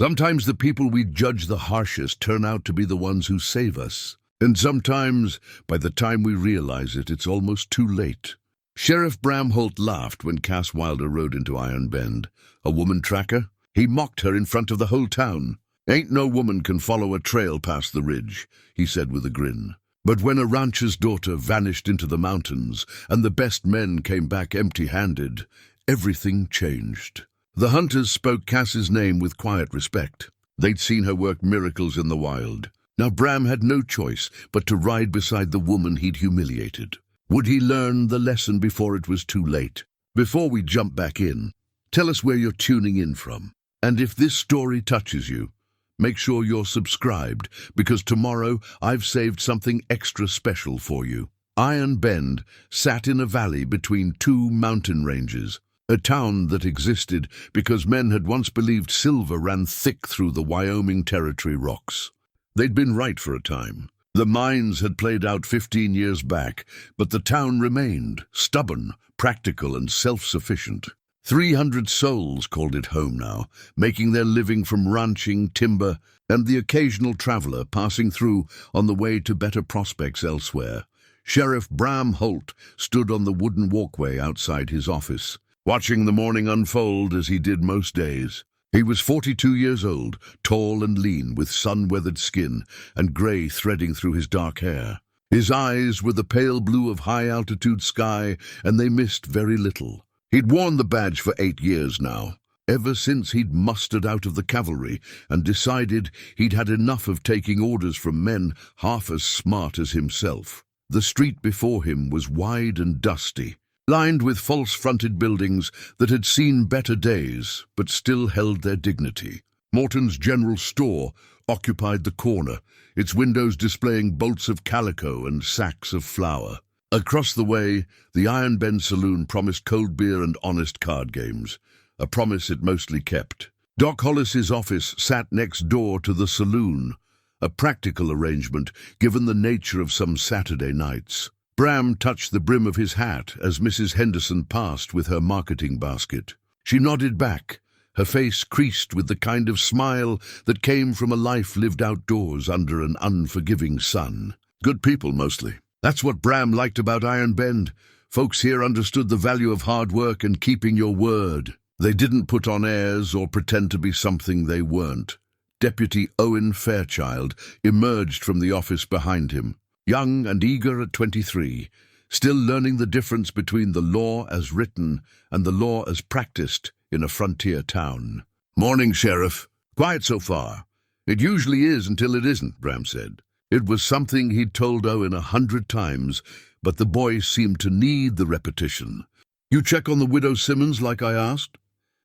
Sometimes the people we judge the harshest turn out to be the ones who save us. And sometimes, by the time we realize it, it's almost too late. Sheriff Bram Holt laughed when Cass Wilder rode into Iron Bend. A woman tracker? He mocked her in front of the whole town. "Ain't no woman can follow a trail past the ridge," he said with a grin. But when a rancher's daughter vanished into the mountains and the best men came back empty-handed, everything changed. The hunters spoke Cass's name with quiet respect. They'd seen her work miracles in the wild. Now Bram had no choice but to ride beside the woman he'd humiliated. Would he learn the lesson before it was too late? Before we jump back in, tell us where you're tuning in from. And if this story touches you, make sure you're subscribed, because tomorrow I've saved something extra special for you. Iron Bend sat in a valley between two mountain ranges, a town that existed because men had once believed silver ran thick through the Wyoming Territory rocks. They'd been right for a time. The mines had played out 15 years back, but the town remained, stubborn, practical, and self-sufficient. 300 souls called it home now, making their living from ranching, timber, and the occasional traveler passing through on the way to better prospects elsewhere. Sheriff Bram Holt stood on the wooden walkway outside his office, watching the morning unfold as he did most days. He was 42 years old, tall and lean, with sun-weathered skin and grey threading through his dark hair. His eyes were the pale blue of high-altitude sky, and they missed very little. He'd worn the badge for 8 years now, ever since he'd mustered out of the cavalry and decided he'd had enough of taking orders from men half as smart as himself. The street before him was wide and dusty, lined with false-fronted buildings that had seen better days but still held their dignity. Morton's General Store occupied the corner, its windows displaying bolts of calico and sacks of flour. Across the way, the Iron Bend Saloon promised cold beer and honest card games, a promise it mostly kept. Doc Hollis's office sat next door to the saloon, a practical arrangement given the nature of some Saturday nights. Bram touched the brim of his hat as Mrs. Henderson passed with her marketing basket. She nodded back, her face creased with the kind of smile that came from a life lived outdoors under an unforgiving sun. Good people, mostly. That's what Bram liked about Iron Bend. Folks here understood the value of hard work and keeping your word. They didn't put on airs or pretend to be something they weren't. Deputy Owen Fairchild emerged from the office behind him, young and eager at 23, still learning the difference between the law as written and the law as practiced in a frontier town. "Morning, Sheriff. Quiet so far." "It usually is until it isn't," Bram said. It was something he'd told Owen 100 times, but the boy seemed to need the repetition. "You check on the widow Simmons like I asked?"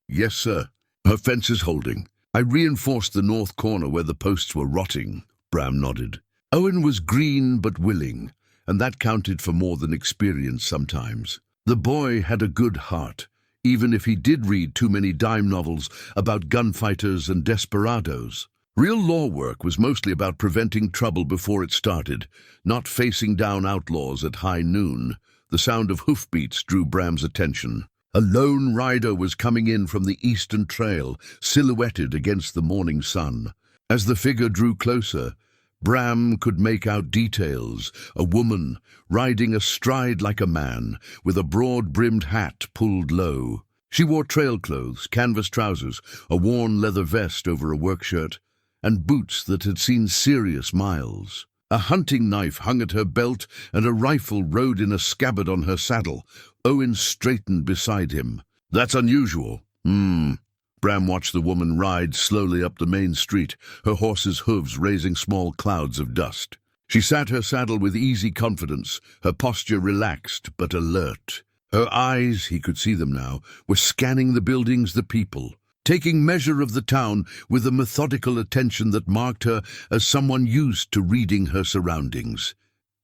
"Yes, sir. Her fence is holding. I reinforced the north corner where the posts were rotting." Bram nodded. Owen was green but willing, and that counted for more than experience sometimes. The boy had a good heart, even if he did read too many dime novels about gunfighters and desperados. Real law work was mostly about preventing trouble before it started, not facing down outlaws at high noon. The sound of hoofbeats drew Bram's attention. A lone rider was coming in from the eastern trail, silhouetted against the morning sun. As the figure drew closer, Bram could make out details. A woman, riding astride like a man, with a broad-brimmed hat pulled low. She wore trail clothes, canvas trousers, a worn leather vest over a work shirt, and boots that had seen serious miles. A hunting knife hung at her belt, and a rifle rode in a scabbard on her saddle. Owen straightened beside him. "That's unusual." Bram watched the woman ride slowly up the main street, her horse's hooves raising small clouds of dust. She sat her saddle with easy confidence, her posture relaxed but alert. Her eyes, he could see them now, were scanning the buildings, the people, taking measure of the town with a methodical attention that marked her as someone used to reading her surroundings.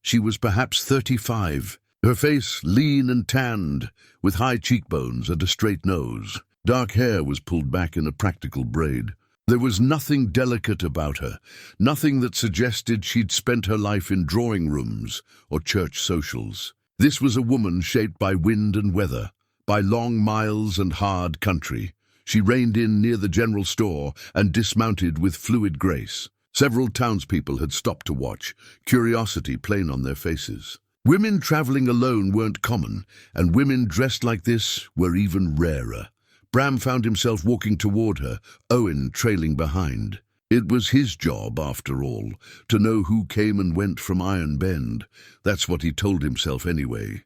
She was perhaps 35, her face lean and tanned, with high cheekbones and a straight nose. Dark hair was pulled back in a practical braid. There was nothing delicate about her, nothing that suggested she'd spent her life in drawing rooms or church socials. This was a woman shaped by wind and weather, by long miles and hard country. She reined in near the general store and dismounted with fluid grace. Several townspeople had stopped to watch, curiosity plain on their faces. Women traveling alone weren't common, and women dressed like this were even rarer. Bram found himself walking toward her, Owen trailing behind. It was his job, after all, to know who came and went from Iron Bend. That's what he told himself anyway.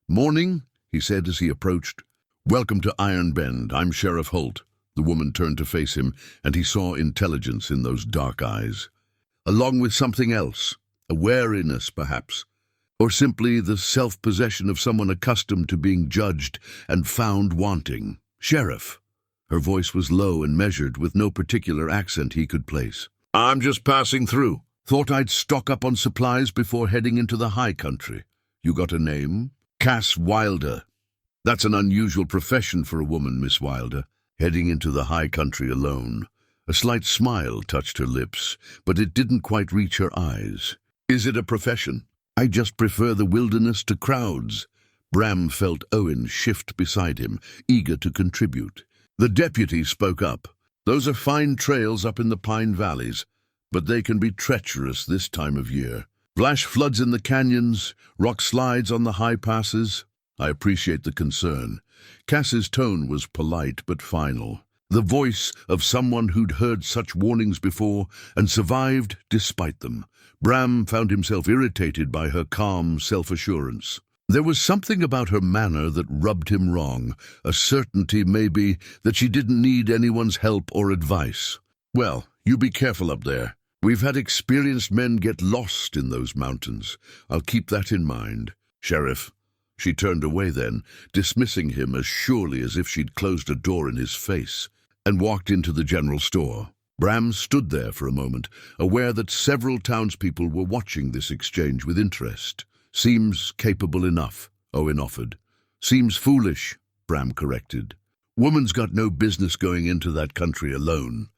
"Morning," he said as he approached. "Welcome to Iron Bend. I'm Sheriff Holt." The woman turned to face him, and he saw intelligence in those dark eyes. Along with something else, a wariness perhaps, or simply the self-possession of someone accustomed to being judged and found wanting. "Sheriff." Her voice was low and measured, with no particular accent he could place. "I'm just passing through. Thought I'd stock up on supplies before heading into the high country. You got a name?" "Cass Wilder." "That's an unusual profession for a woman, Miss Wilder, heading into the high country alone." A slight smile touched her lips, but it didn't quite reach her eyes. "Is it a profession?" "I just prefer the wilderness to crowds." Bram felt Owen shift beside him, eager to contribute. The deputy spoke up. "Those are fine trails up in the Pine Valleys, but they can be treacherous this time of year. Flash floods in the canyons, rock slides on the high passes." "I appreciate the concern." Cass's tone was polite but final, the voice of someone who'd heard such warnings before and survived despite them. Bram found himself irritated by her calm self-assurance. There was something about her manner that rubbed him wrong, a certainty, maybe, that she didn't need anyone's help or advice. "Well, you be careful up there. We've had experienced men get lost in those mountains. I'll keep that in mind." "Sheriff." She turned away then, dismissing him as surely as if she'd closed a door in his face, and walked into the general store. Bram stood there for a moment, aware that several townspeople were watching this exchange with interest. "Seems capable enough," Owen offered. "Seems foolish," Bram corrected. "Woman's got no business going into that country alone.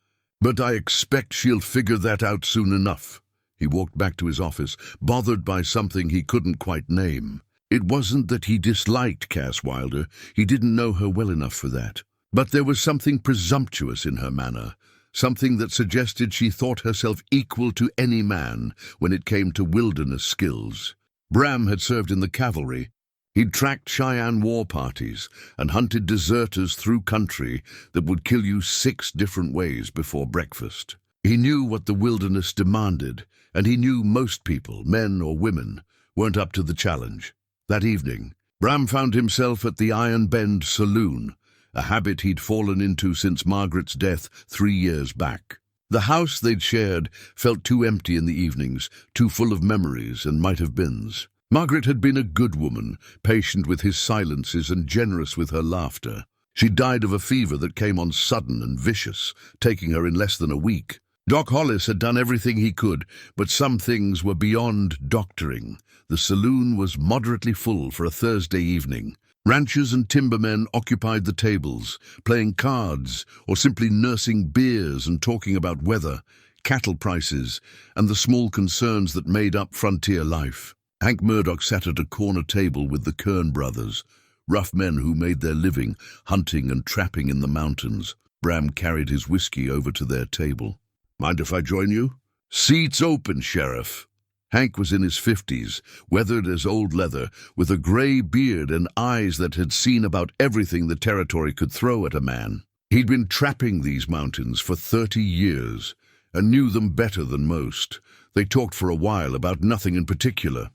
But I expect she'll figure that out soon enough." He walked back to his office, bothered by something he couldn't quite name. It wasn't that he disliked Cass Wilder, he didn't know her well enough for that. But there was something presumptuous in her manner, something that suggested she thought herself equal to any man when it came to wilderness skills. Bram had served in the cavalry. He'd tracked Cheyenne war parties and hunted deserters through country that would kill you 6 different ways before breakfast. He knew what the wilderness demanded, and he knew most people, men or women, weren't up to the challenge. That evening, Bram found himself at the Iron Bend Saloon, a habit he'd fallen into since Margaret's death 3 years back. The house they'd shared felt too empty in the evenings, too full of memories and might-have-beens. Margaret had been a good woman, patient with his silences and generous with her laughter. She died of a fever that came on sudden and vicious, taking her in less than a week. Doc Hollis had done everything he could, but some things were beyond doctoring. The saloon was moderately full for a Thursday evening. Ranchers and timbermen occupied the tables, playing cards or simply nursing beers and talking about weather, cattle prices, and the small concerns that made up frontier life. Hank Murdoch sat at a corner table with the Kern brothers, rough men who made their living hunting and trapping in the mountains. Bram carried his whiskey over to their table. "Mind if I join you?" "Seats open, Sheriff." Hank was in his 50s, weathered as old leather, with a gray beard and eyes that had seen about everything the territory could throw at a man. He'd been trapping these mountains for 30 years, and knew them better than most. They talked for a while about nothing in particular,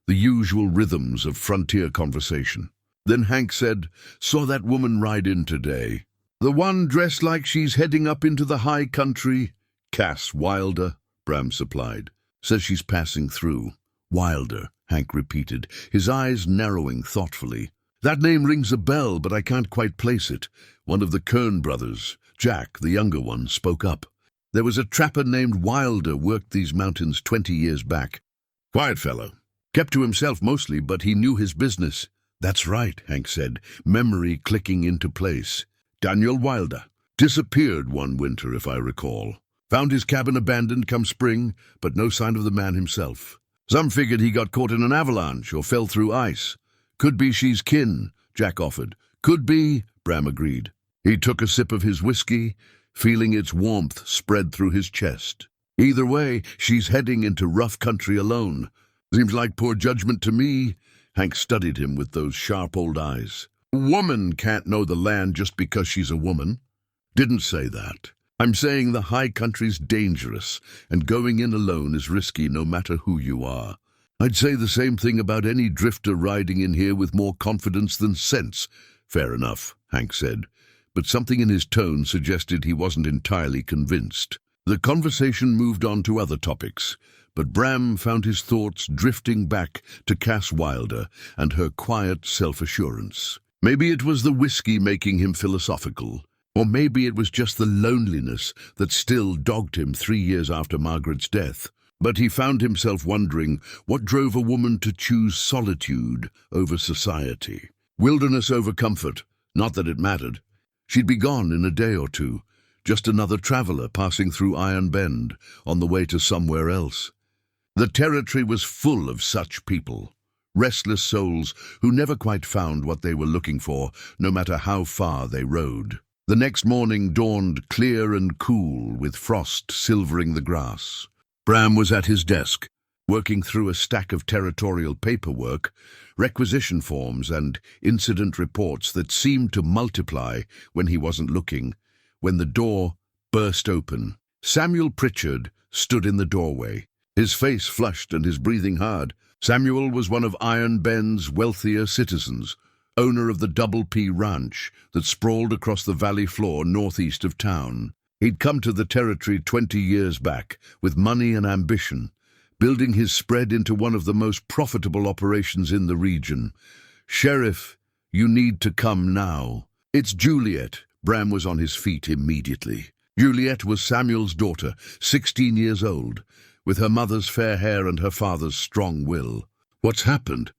the usual rhythms of frontier conversation. Then Hank said, "Saw that woman ride in today. The one dressed like she's heading up into the high country?" "Cass Wilder," Bram supplied. "Says she's passing through." "Wilder," Hank repeated, his eyes narrowing thoughtfully. "That name rings a bell, but I can't quite place it." One of the Kern brothers, Jack, the younger one, spoke up. "There was a trapper named Wilder worked these mountains 20 years back. Quiet fellow. Kept to himself mostly, but he knew his business." "That's right," Hank said, memory clicking into place. "Daniel Wilder. Disappeared one winter, if I recall. Found his cabin abandoned come spring, but no sign of the man himself. Some figured he got caught in an avalanche or fell through ice. Could be she's kin," Jack offered. "Could be," Bram agreed. He took a sip of his whiskey, feeling its warmth spread through his chest. Either way, she's heading into rough country alone. Seems like poor judgment to me. Hank studied him with those sharp old eyes. A woman can't know the land just because she's a woman. Didn't say that. I'm saying the high country's dangerous, and going in alone is risky no matter who you are. I'd say the same thing about any drifter riding in here with more confidence than sense. Fair enough, Hank said, but something in his tone suggested he wasn't entirely convinced. The conversation moved on to other topics, but Bram found his thoughts drifting back to Cass Wilder and her quiet self-assurance. Maybe it was the whiskey making him philosophical, or maybe it was just the loneliness that still dogged him 3 years after Margaret's death. But he found himself wondering what drove a woman to choose solitude over society. Wilderness over comfort, not that it mattered. She'd be gone in a day or two, just another traveler passing through Iron Bend on the way to somewhere else. The territory was full of such people, restless souls who never quite found what they were looking for, no matter how far they rode. The next morning dawned clear and cool, with frost silvering the grass. Bram was at his desk, working through a stack of territorial paperwork, requisition forms and incident reports that seemed to multiply when he wasn't looking, when the door burst open. Samuel Pritchard stood in the doorway, his face flushed and his breathing hard. Samuel was one of Iron Bend's wealthier citizens, owner of the Double P Ranch that sprawled across the valley floor northeast of town. He'd come to the territory 20 years back with money and ambition, building his spread into one of the most profitable operations in the region. "Sheriff, you need to come now." "It's Juliet." Bram was on his feet immediately. Juliet was Samuel's daughter, 16 years old, with her mother's fair hair and her father's strong will. "What's happened?"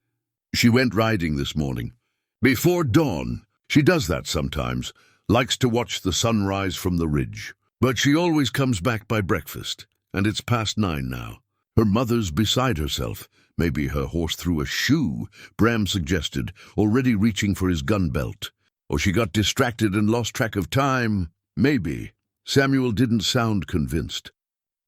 "She went riding this morning. Before dawn. She does that sometimes. Likes to watch the sunrise from the ridge. But she always comes back by breakfast, and it's past 9 now. Her mother's beside herself. Maybe her horse threw a shoe," Bram suggested, already reaching for his gun belt. "Or she got distracted and lost track of time. Maybe." Samuel didn't sound convinced.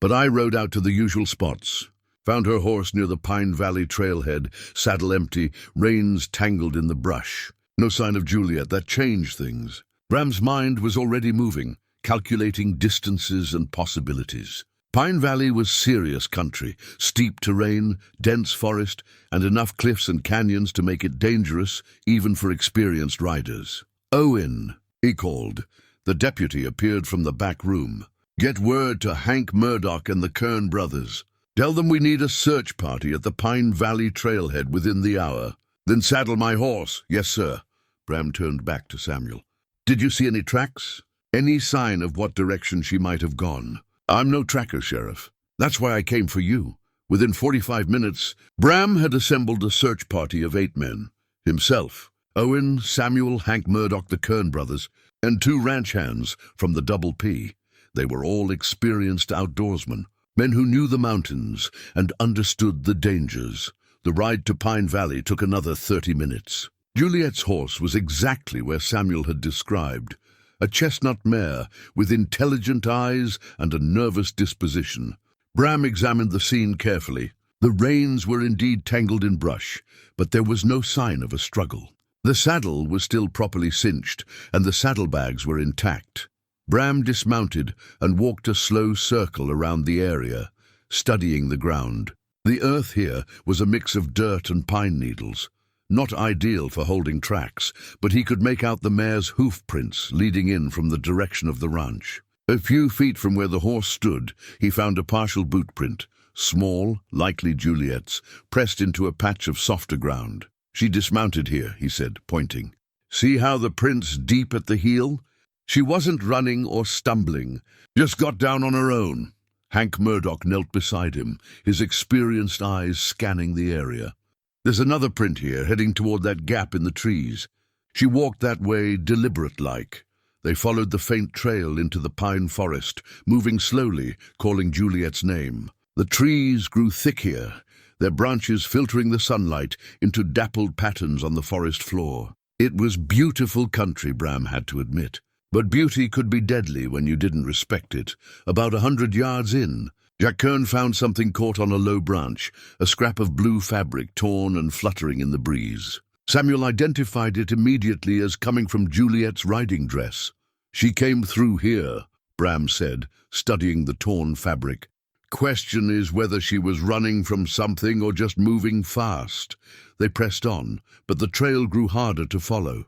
"But I rode out to the usual spots. Found her horse near the Pine Valley trailhead, saddle empty, reins tangled in the brush. No sign of Juliet. That changed things." Bram's mind was already moving, calculating distances and possibilities. Pine Valley was serious country, steep terrain, dense forest, and enough cliffs and canyons to make it dangerous, even for experienced riders. "Owen," he called. The deputy appeared from the back room. "Get word to Hank Murdoch and the Kern brothers. Tell them we need a search party at the Pine Valley trailhead within the hour. Then saddle my horse." "Yes, sir." Bram turned back to Samuel. "Did you see any tracks? Any sign of what direction she might have gone?" "I'm no tracker, Sheriff. That's why I came for you." Within 45 minutes, Bram had assembled a search party of 8 men. Himself, Owen, Samuel, Hank Murdoch, the Kern brothers, and 2 ranch hands from the Double P. They were all experienced outdoorsmen, men who knew the mountains and understood the dangers. The ride to Pine Valley took another 30 minutes. Juliet's horse was exactly where Samuel had described, a chestnut mare with intelligent eyes and a nervous disposition. Bram examined the scene carefully. The reins were indeed tangled in brush, but there was no sign of a struggle. The saddle was still properly cinched, and the saddlebags were intact. Bram dismounted and walked a slow circle around the area, studying the ground. The earth here was a mix of dirt and pine needles. Not ideal for holding tracks, but he could make out the mare's hoof prints leading in from the direction of the ranch. A few feet from where the horse stood, he found a partial boot print, small, likely Juliet's, pressed into a patch of softer ground. "She dismounted here," he said, pointing. "See how the print's deep at the heel? She wasn't running or stumbling, just got down on her own." Hank Murdoch knelt beside him, his experienced eyes scanning the area. "There's another print here, heading toward that gap in the trees. She walked that way, deliberate-like." They followed the faint trail into the pine forest, moving slowly, calling Juliet's name. The trees grew thick here, their branches filtering the sunlight into dappled patterns on the forest floor. It was beautiful country, Bram had to admit. But beauty could be deadly when you didn't respect it. About 100 yards in, Jack Kern found something caught on a low branch, a scrap of blue fabric torn and fluttering in the breeze. Samuel identified it immediately as coming from Juliet's riding dress. "She came through here," Bram said, studying the torn fabric. "Question is whether she was running from something or just moving fast." They pressed on, but the trail grew harder to follow.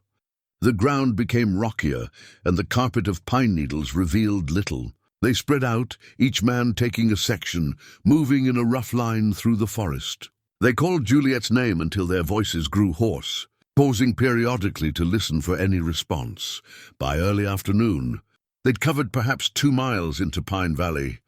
The ground became rockier, and the carpet of pine needles revealed little. They spread out, each man taking a section, moving in a rough line through the forest. They called Juliet's name until their voices grew hoarse, pausing periodically to listen for any response. By early afternoon, they'd covered perhaps 2 miles into Pine Valley,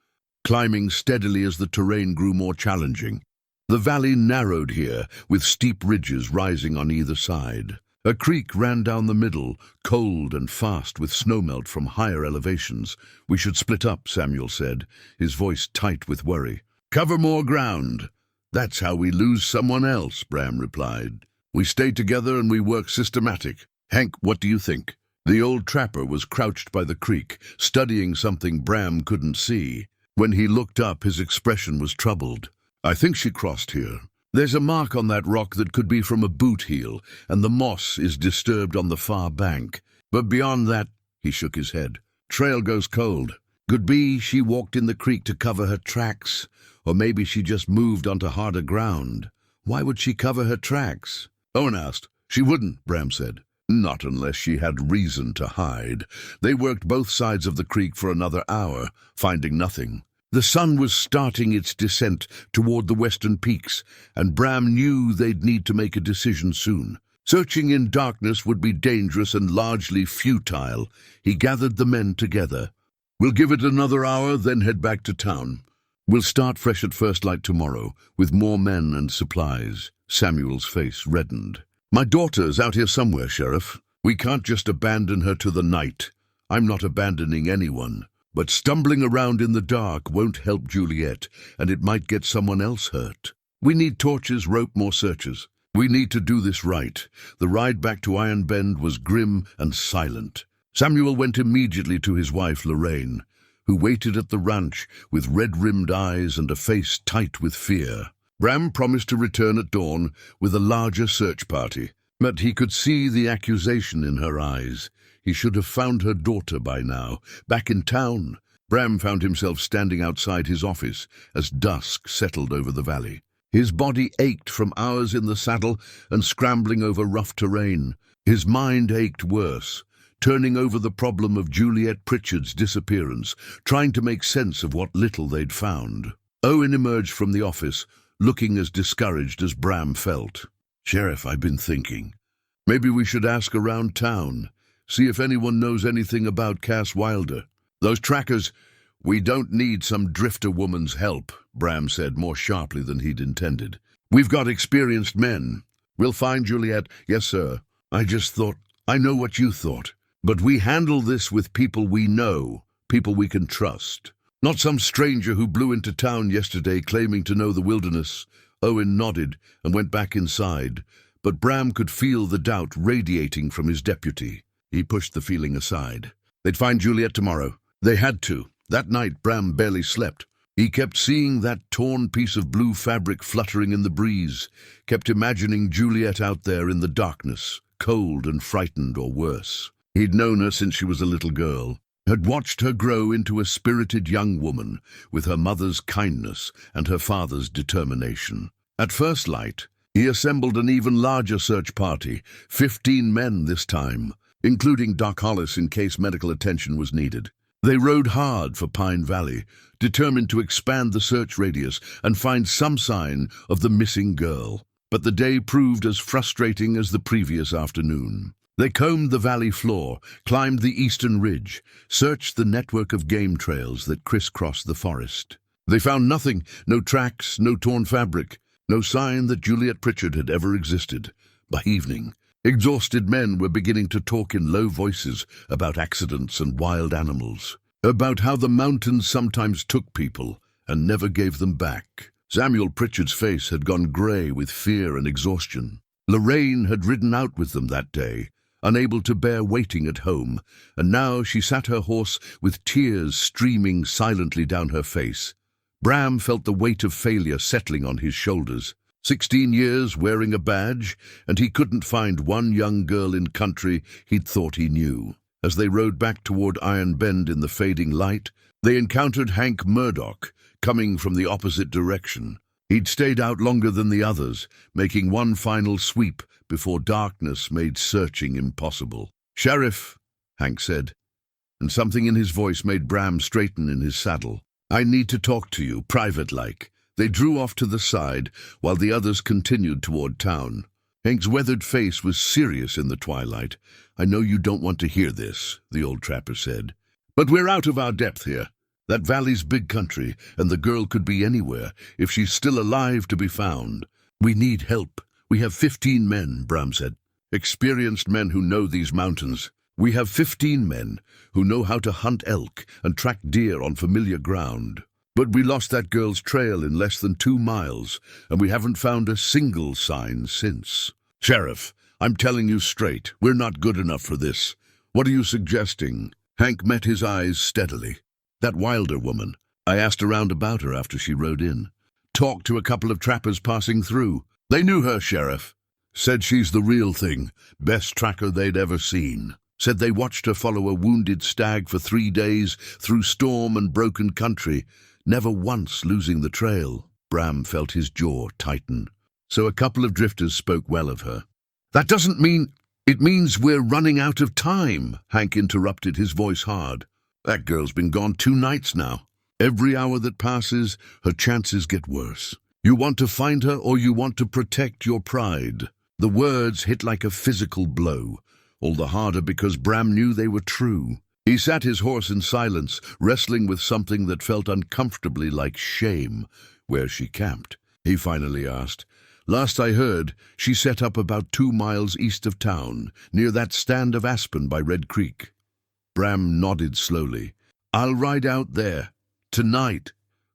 climbing steadily as the terrain grew more challenging. The valley narrowed here, with steep ridges rising on either side. A creek ran down the middle, cold and fast with snowmelt from higher elevations. "We should split up," Samuel said, his voice tight with worry. "Cover more ground." "That's how we lose someone else," Bram replied. "We stay together and we work systematic. Hank, what do you think?" The old trapper was crouched by the creek, studying something Bram couldn't see. When he looked up, his expression was troubled. "I think she crossed here. There's a mark on that rock that could be from a boot heel, and the moss is disturbed on the far bank. But beyond that," he shook his head, "trail goes cold. Could be she walked in the creek to cover her tracks, or maybe she just moved onto harder ground." "Why would she cover her tracks?" Owen asked. "She wouldn't," Bram said. "Not unless she had reason to hide." They worked both sides of the creek for another hour, finding nothing. The sun was starting its descent toward the western peaks, and Bram knew they'd need to make a decision soon. Searching in darkness would be dangerous and largely futile. He gathered the men together. "We'll give it another hour, then head back to town. We'll start fresh at first light tomorrow, with more men and supplies." Samuel's face reddened. "My daughter's out here somewhere, Sheriff. We can't just abandon her to the night." "I'm not abandoning anyone. But stumbling around in the dark won't help Juliet, and it might get someone else hurt. We need torches, rope, more searchers. We need to do this right." The ride back to Iron Bend was grim and silent. Samuel went immediately to his wife, Lorraine, who waited at the ranch with red-rimmed eyes and a face tight with fear. Bram promised to return at dawn with a larger search party, but he could see the accusation in her eyes. He should have found her daughter by now, back in town. Bram found himself standing outside his office as dusk settled over the valley. His body ached from hours in the saddle and scrambling over rough terrain. His mind ached worse, turning over the problem of Juliet Pritchard's disappearance, trying to make sense of what little they'd found. Owen emerged from the office, looking as discouraged as Bram felt. "Sheriff, I've been thinking. Maybe we should ask around town. See if anyone knows anything about Cass Wilder. Those trackers—" "We don't need some drifter woman's help," Bram said more sharply than he'd intended. "We've got experienced men. We'll find Juliet." "Yes, sir. I just thought—" "I know what you thought. But we handle this with people we know, people we can trust. Not some stranger who blew into town yesterday claiming to know the wilderness." Owen nodded and went back inside, but Bram could feel the doubt radiating from his deputy. He pushed the feeling aside. They'd find Juliet tomorrow. They had to. That night, Bram barely slept. He kept seeing that torn piece of blue fabric fluttering in the breeze, kept imagining Juliet out there in the darkness, cold and frightened or worse. He'd known her since she was a little girl, had watched her grow into a spirited young woman with her mother's kindness and her father's determination. At first light, he assembled an even larger search party, 15 men this time, including Doc Hollis in case medical attention was needed. They rode hard for Pine Valley, determined to expand the search radius and find some sign of the missing girl. But the day proved as frustrating as the previous afternoon. They combed the valley floor, climbed the eastern ridge, searched the network of game trails that crisscrossed the forest. They found nothing, no tracks, no torn fabric, no sign that Juliet Pritchard had ever existed. By evening, exhausted men were beginning to talk in low voices about accidents and wild animals, about how the mountains sometimes took people and never gave them back. Samuel Pritchard's face had gone grey with fear and exhaustion. Lorraine had ridden out with them that day, unable to bear waiting at home, and now she sat her horse with tears streaming silently down her face. Bram felt the weight of failure settling on his shoulders. 16 years wearing a badge, and he couldn't find one young girl in country he'd thought he knew. As they rode back toward Iron Bend in the fading light, they encountered Hank Murdoch, coming from the opposite direction. He'd stayed out longer than the others, making one final sweep before darkness made searching impossible. "Sheriff," Hank said, and something in his voice made Bram straighten in his saddle. "I need to talk to you, private-like." They drew off to the side, while the others continued toward town. Hank's weathered face was serious in the twilight. "I know you don't want to hear this," the old trapper said, "but we're out of our depth here. That valley's big country, and the girl could be anywhere, if she's still alive to be found. We need help. We have 15 men," Bram said. "Experienced men who know these mountains. We have 15 men who know how to hunt elk and track deer on familiar ground. But we lost that girl's trail in less than 2 miles, and we haven't found a single sign since. Sheriff, I'm telling you straight, we're not good enough for this. What are you suggesting?" Hank met his eyes steadily. "That Wilder woman. I asked around about her after she rode in. Talked to a couple of trappers passing through. They knew her, Sheriff. Said she's the real thing, best tracker they'd ever seen. Said they watched her follow a wounded stag for 3 days through storm and broken country, never once losing the trail." Bram felt his jaw tighten. "So a couple of drifters spoke well of her." "That doesn't mean—" "It means we're running out of time," Hank interrupted, his voice hard. "That girl's been gone 2 nights now. Every hour that passes, her chances get worse. You want to find her, or you want to protect your pride?" The words hit like a physical blow, all the harder because Bram knew they were true. He sat his horse in silence, wrestling with something that felt uncomfortably like shame. "Where's she camped?" he finally asked. "Last I heard, she set up about 2 miles east of town, near that stand of aspen by Red Creek." Bram nodded slowly. "I'll ride out there. Tonight."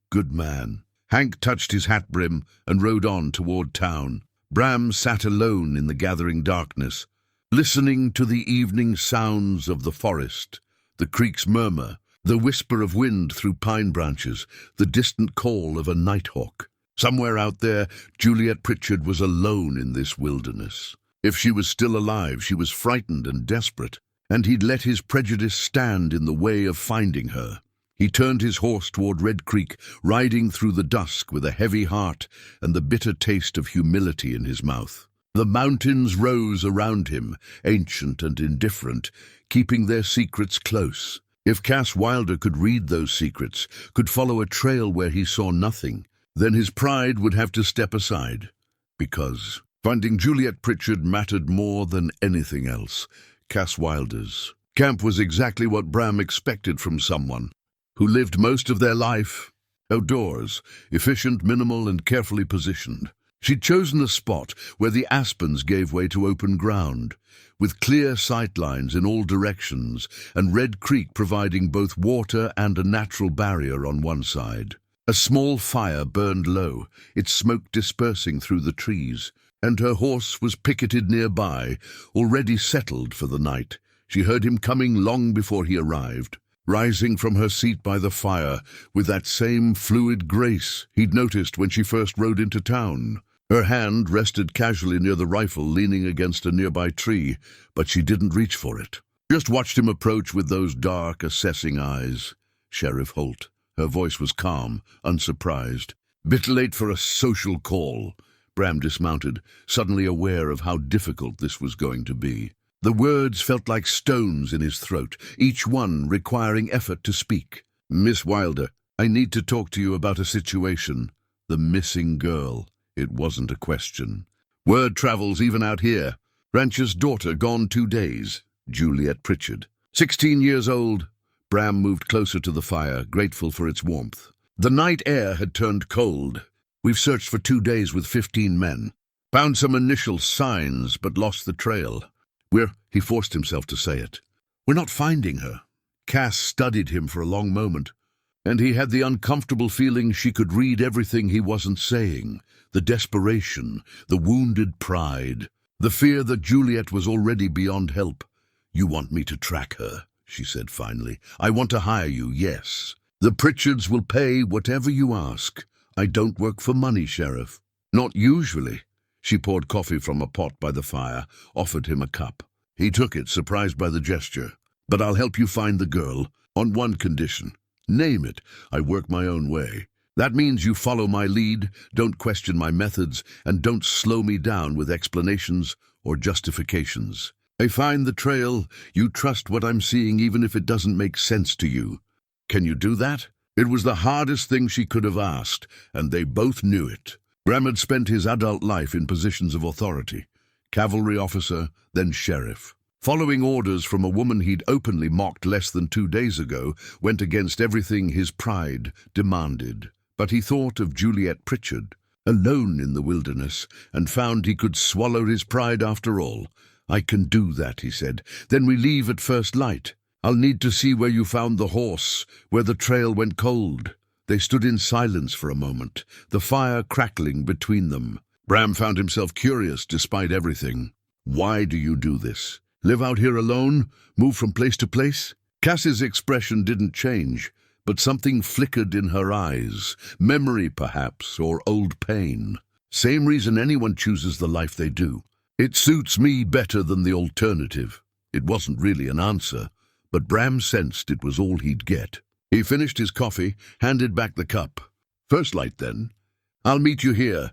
"Good man." Hank touched his hat brim and rode on toward town. Bram sat alone in the gathering darkness, listening to the evening sounds of the forest, the creek's murmur, the whisper of wind through pine branches, the distant call of a nighthawk. Somewhere out there, Juliet Pritchard was alone in this wilderness. If she was still alive, she was frightened and desperate, and he'd let his prejudice stand in the way of finding her. He turned his horse toward Red Creek, riding through the dusk with a heavy heart and the bitter taste of humility in his mouth. The mountains rose around him, ancient and indifferent, keeping their secrets close. If Cass Wilder could read those secrets, could follow a trail where he saw nothing, then his pride would have to step aside. Because finding Juliet Pritchard mattered more than anything else. Cass Wilder's camp was exactly what Bram expected from someone who lived most of their life outdoors, efficient, minimal, and carefully positioned. She'd chosen a spot where the aspens gave way to open ground, with clear sightlines in all directions, and Red Creek providing both water and a natural barrier on one side. A small fire burned low, its smoke dispersing through the trees, and her horse was picketed nearby, already settled for the night. She heard him coming long before he arrived, rising from her seat by the fire with that same fluid grace he'd noticed when she first rode into town. Her hand rested casually near the rifle leaning against a nearby tree, but she didn't reach for it. Just watched him approach with those dark, assessing eyes. Sheriff Holt. Her voice was calm, unsurprised. "Bit late for a social call." Bram dismounted, suddenly aware of how difficult this was going to be. The words felt like stones in his throat, each one requiring effort to speak. "Miss Wilder, I need to talk to you about a situation. The missing girl." It wasn't a question. "Word travels even out here. Rancher's daughter gone 2 days. Juliet Pritchard. 16 years old." Bram moved closer to the fire, grateful for its warmth. The night air had turned cold. "We've searched for 2 days with 15 men. Found some initial signs, but lost the trail. He forced himself to say it. "We're not finding her." Cass studied him for a long moment, and he had the uncomfortable feeling she could read everything he wasn't saying. The desperation, the wounded pride. the fear that Juliet was already beyond help. "You want me to track her," she said finally. "I want to hire you, yes. The Pritchards will pay whatever you ask. I don't work for money, Sheriff." "Not usually." She poured coffee from a pot by the fire, offered him a cup. He took it, surprised by the gesture. "But I'll help you find the girl, on one condition." "Name it. I work my own way. That means you follow my lead, don't question my methods, and don't slow me down with explanations or justifications. I find the trail, you trust what I'm seeing even if it doesn't make sense to you. Can you do that?" It was the hardest thing she could have asked, and they both knew it. Bram had spent his adult life in positions of authority. Cavalry officer, then sheriff. Following orders from a woman he'd openly mocked less than 2 days ago went against everything his pride demanded. But he thought of Juliet Pritchard, alone in the wilderness, and found he could swallow his pride after all. "I can do that," he said. "Then we leave at first light. I'll need to see where you found the horse, where the trail went cold." They stood in silence for a moment, the fire crackling between them. Bram found himself curious despite everything. "Why do you do this? Live out here alone? Move from place to place?" Cass's expression didn't change, but something flickered in her eyes. Memory, perhaps, or old pain. "Same reason anyone chooses the life they do. It suits me better than the alternative." It wasn't really an answer, but Bram sensed it was all he'd get. He finished his coffee, handed back the cup. "First light, then. I'll meet you here.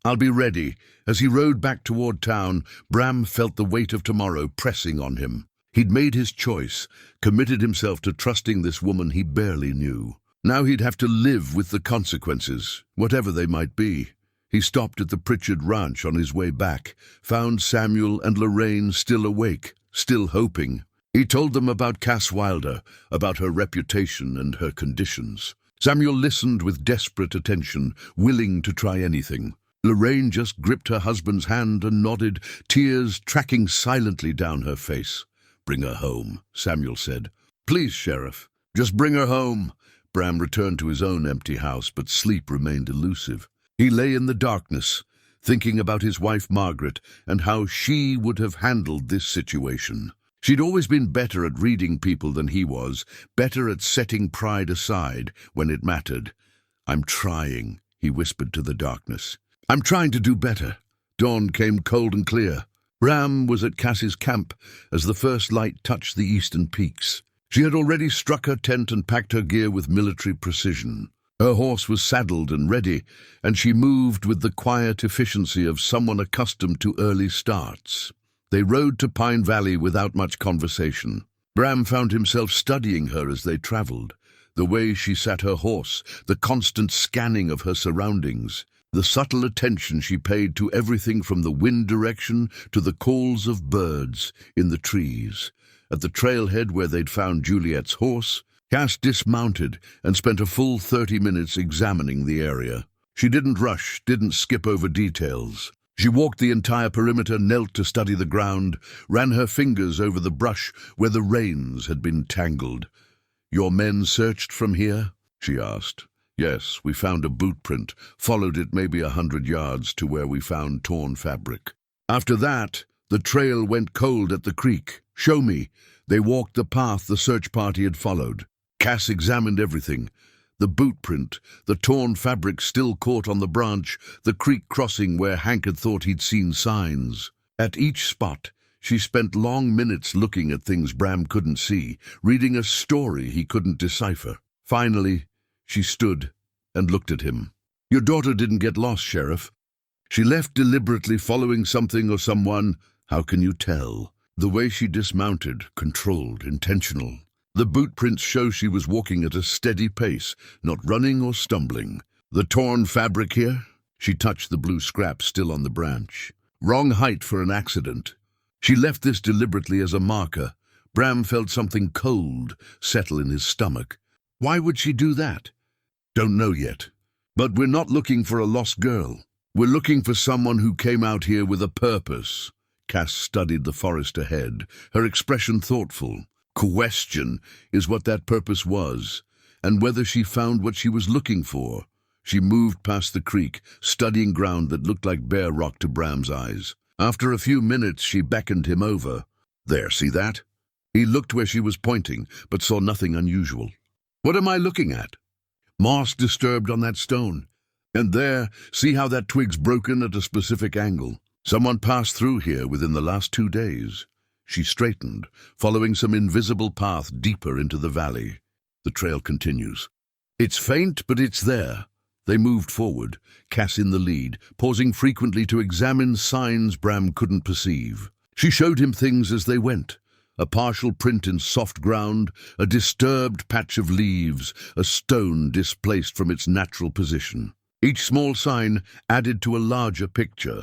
I'll be ready." As he rode back toward town, Bram felt the weight of tomorrow pressing on him. He'd made his choice, committed himself to trusting this woman he barely knew. Now he'd have to live with the consequences, whatever they might be. He stopped at the Pritchard ranch on his way back, found Samuel and Lorraine still awake, still hoping. He told them about Cass Wilder, about her reputation and her conditions. Samuel listened with desperate attention, willing to try anything. Lorraine just gripped her husband's hand and nodded, tears tracking silently down her face. "Bring her home," Samuel said. "Please, Sheriff, just bring her home." Bram returned to his own empty house, but sleep remained elusive. He lay in the darkness, thinking about his wife Margaret and how she would have handled this situation. She'd always been better at reading people than he was, better at setting pride aside when it mattered. "I'm trying," he whispered to the darkness. "I'm trying to do better." Dawn came cold and clear. Bram was at Cass's camp as the first light touched the eastern peaks. She had already struck her tent and packed her gear with military precision. Her horse was saddled and ready, and she moved with the quiet efficiency of someone accustomed to early starts. They rode to Pine Valley without much conversation. Bram found himself studying her as they traveled, the way she sat her horse, the constant scanning of her surroundings, the subtle attention she paid to everything from the wind direction to the calls of birds in the trees. At the trailhead where they'd found Juliet's horse, Cass dismounted and spent a full 30 minutes examining the area. She didn't rush, didn't skip over details. She walked the entire perimeter, knelt to study the ground, ran her fingers over the brush where the reins had been tangled. "Your men searched from here?" she asked. "Yes, we found a boot print, followed it maybe 100 yards to where we found torn fabric. After that, the trail went cold at the creek. Show me." They walked the path the search party had followed. Cass examined everything. The boot print, the torn fabric still caught on the branch, the creek crossing where Hank had thought he'd seen signs. At each spot, she spent long minutes looking at things Bram couldn't see, reading a story he couldn't decipher. Finally, she stood and looked at him. "Your daughter didn't get lost, Sheriff. She left deliberately following something or someone. How can you tell?" The way she dismounted, controlled, intentional. The boot prints show she was walking at a steady pace, not running or stumbling. "The torn fabric here?" She touched the blue scrap still on the branch. "Wrong height for an accident. She left this deliberately as a marker." Bram felt something cold settle in his stomach. Why would she do that? "Don't know yet. But we're not looking for a lost girl. We're looking for someone who came out here with a purpose." Cass studied the forest ahead, her expression thoughtful. Question is what that purpose was, and whether she found what she was looking for. She moved past the creek, studying ground that looked like bare rock to Bram's eyes. After a few minutes, she beckoned him over. There, see that? He looked where she was pointing, but saw nothing unusual. What am I looking at? Moss disturbed on that stone. And there, see how that twig's broken at a specific angle? Someone passed through here within the last 2 days. She straightened, following some invisible path deeper into the valley. The trail continues. It's faint, but it's there. They moved forward, Cass in the lead, pausing frequently to examine signs Bram couldn't perceive. She showed him things as they went. A partial print in soft ground, a disturbed patch of leaves, a stone displaced from its natural position. Each small sign added to a larger picture,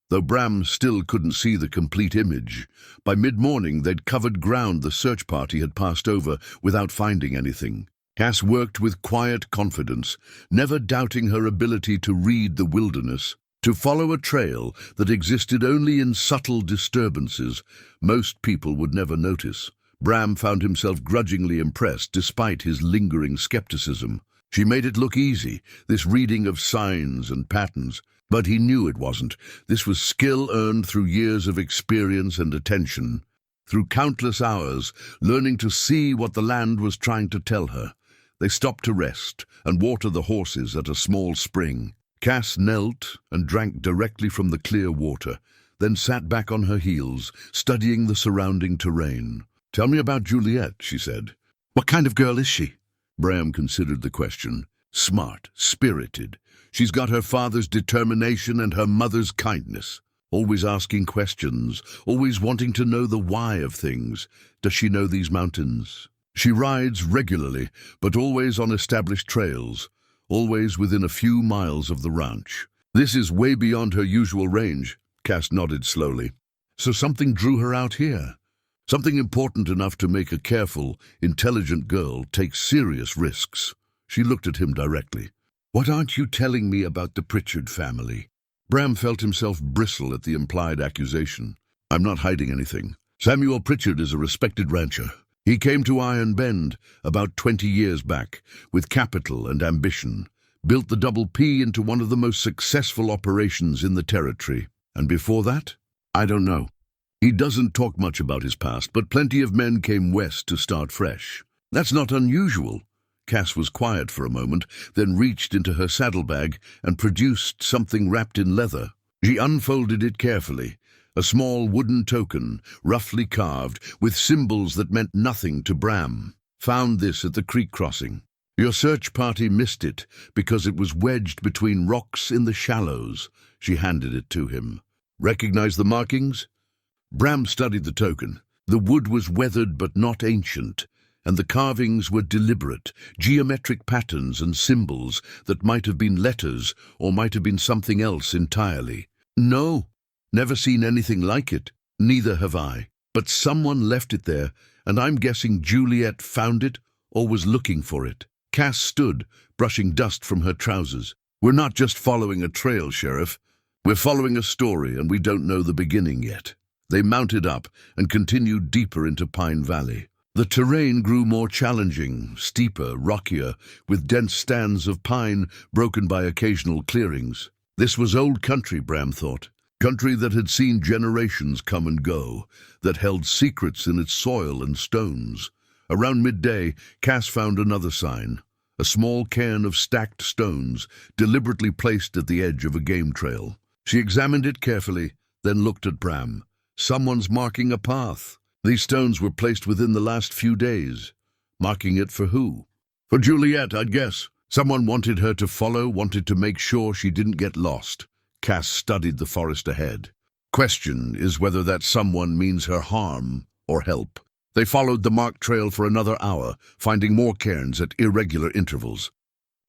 though Bram still couldn't see the complete image. By mid-morning, they'd covered ground the search party had passed over without finding anything. Cass worked with quiet confidence, never doubting her ability to read the wilderness, to follow a trail that existed only in subtle disturbances most people would never notice. Bram found himself grudgingly impressed despite his lingering skepticism. She made it look easy, this reading of signs and patterns, but he knew it wasn't. This was skill earned through years of experience and attention, through countless hours learning to see what the land was trying to tell her. They stopped to rest and water the horses at a small spring. Cass knelt and drank directly from the clear water, then sat back on her heels, studying the surrounding terrain. "Tell me about Juliet," she said. "What kind of girl is she?" Bram considered the question. "Smart, spirited. She's got her father's determination and her mother's kindness. Always asking questions, always wanting to know the why of things. Does she know these mountains? She rides regularly, but always on established trails, always within a few miles of the ranch. This is way beyond her usual range." Cass nodded slowly. "So something drew her out here. Something important enough to make a careful, intelligent girl take serious risks." She looked at him directly. "What aren't you telling me about the Pritchard family?" Bram felt himself bristle at the implied accusation. "I'm not hiding anything. Samuel Pritchard is a respected rancher. He came to Iron Bend about 20 years back, with capital and ambition, built the Double P into one of the most successful operations in the territory. And before that, I don't know. He doesn't talk much about his past, but plenty of men came west to start fresh. That's not unusual." Cass was quiet for a moment, then reached into her saddlebag and produced something wrapped in leather. She unfolded it carefully. A small wooden token, roughly carved, with symbols that meant nothing to Bram. "Found this at the creek crossing. Your search party missed it because it was wedged between rocks in the shallows." She handed it to him. "Recognize the markings?" Bram studied the token. The wood was weathered but not ancient, and the carvings were deliberate, geometric patterns and symbols that might have been letters or might have been something else entirely. "No. Never seen anything like it." "Neither have I. But someone left it there, and I'm guessing Juliet found it or was looking for it." Cass stood, brushing dust from her trousers. "We're not just following a trail, Sheriff. We're following a story, and we don't know the beginning yet." They mounted up and continued deeper into Pine Valley. The terrain grew more challenging, steeper, rockier, with dense stands of pine broken by occasional clearings. This was old country, Bram thought. Country that had seen generations come and go, that held secrets in its soil and stones. Around midday, Cass found another sign, a small cairn of stacked stones, deliberately placed at the edge of a game trail. She examined it carefully, then looked at Bram. Someone's marking a path. These stones were placed within the last few days. Marking it for who? For Juliet, I'd guess. Someone wanted her to follow, wanted to make sure she didn't get lost. Cass studied the forest ahead. Question is whether that someone means her harm or help. They followed the marked trail for another hour, finding more cairns at irregular intervals.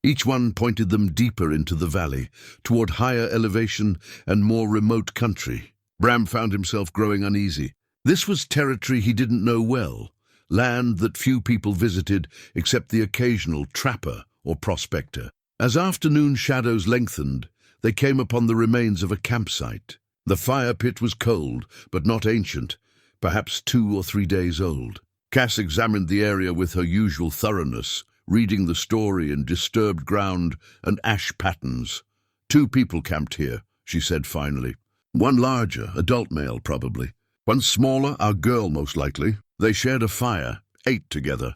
Each one pointed them deeper into the valley, toward higher elevation and more remote country. Bram found himself growing uneasy. This was territory he didn't know well, land that few people visited except the occasional trapper or prospector. As afternoon shadows lengthened, they came upon the remains of a campsite. The fire pit was cold, but not ancient, perhaps 2 or 3 days old. Cass examined the area with her usual thoroughness, reading the story in disturbed ground and ash patterns. 2 people camped here, she said finally. One larger, adult male probably. One smaller, our girl most likely. They shared a fire, ate together.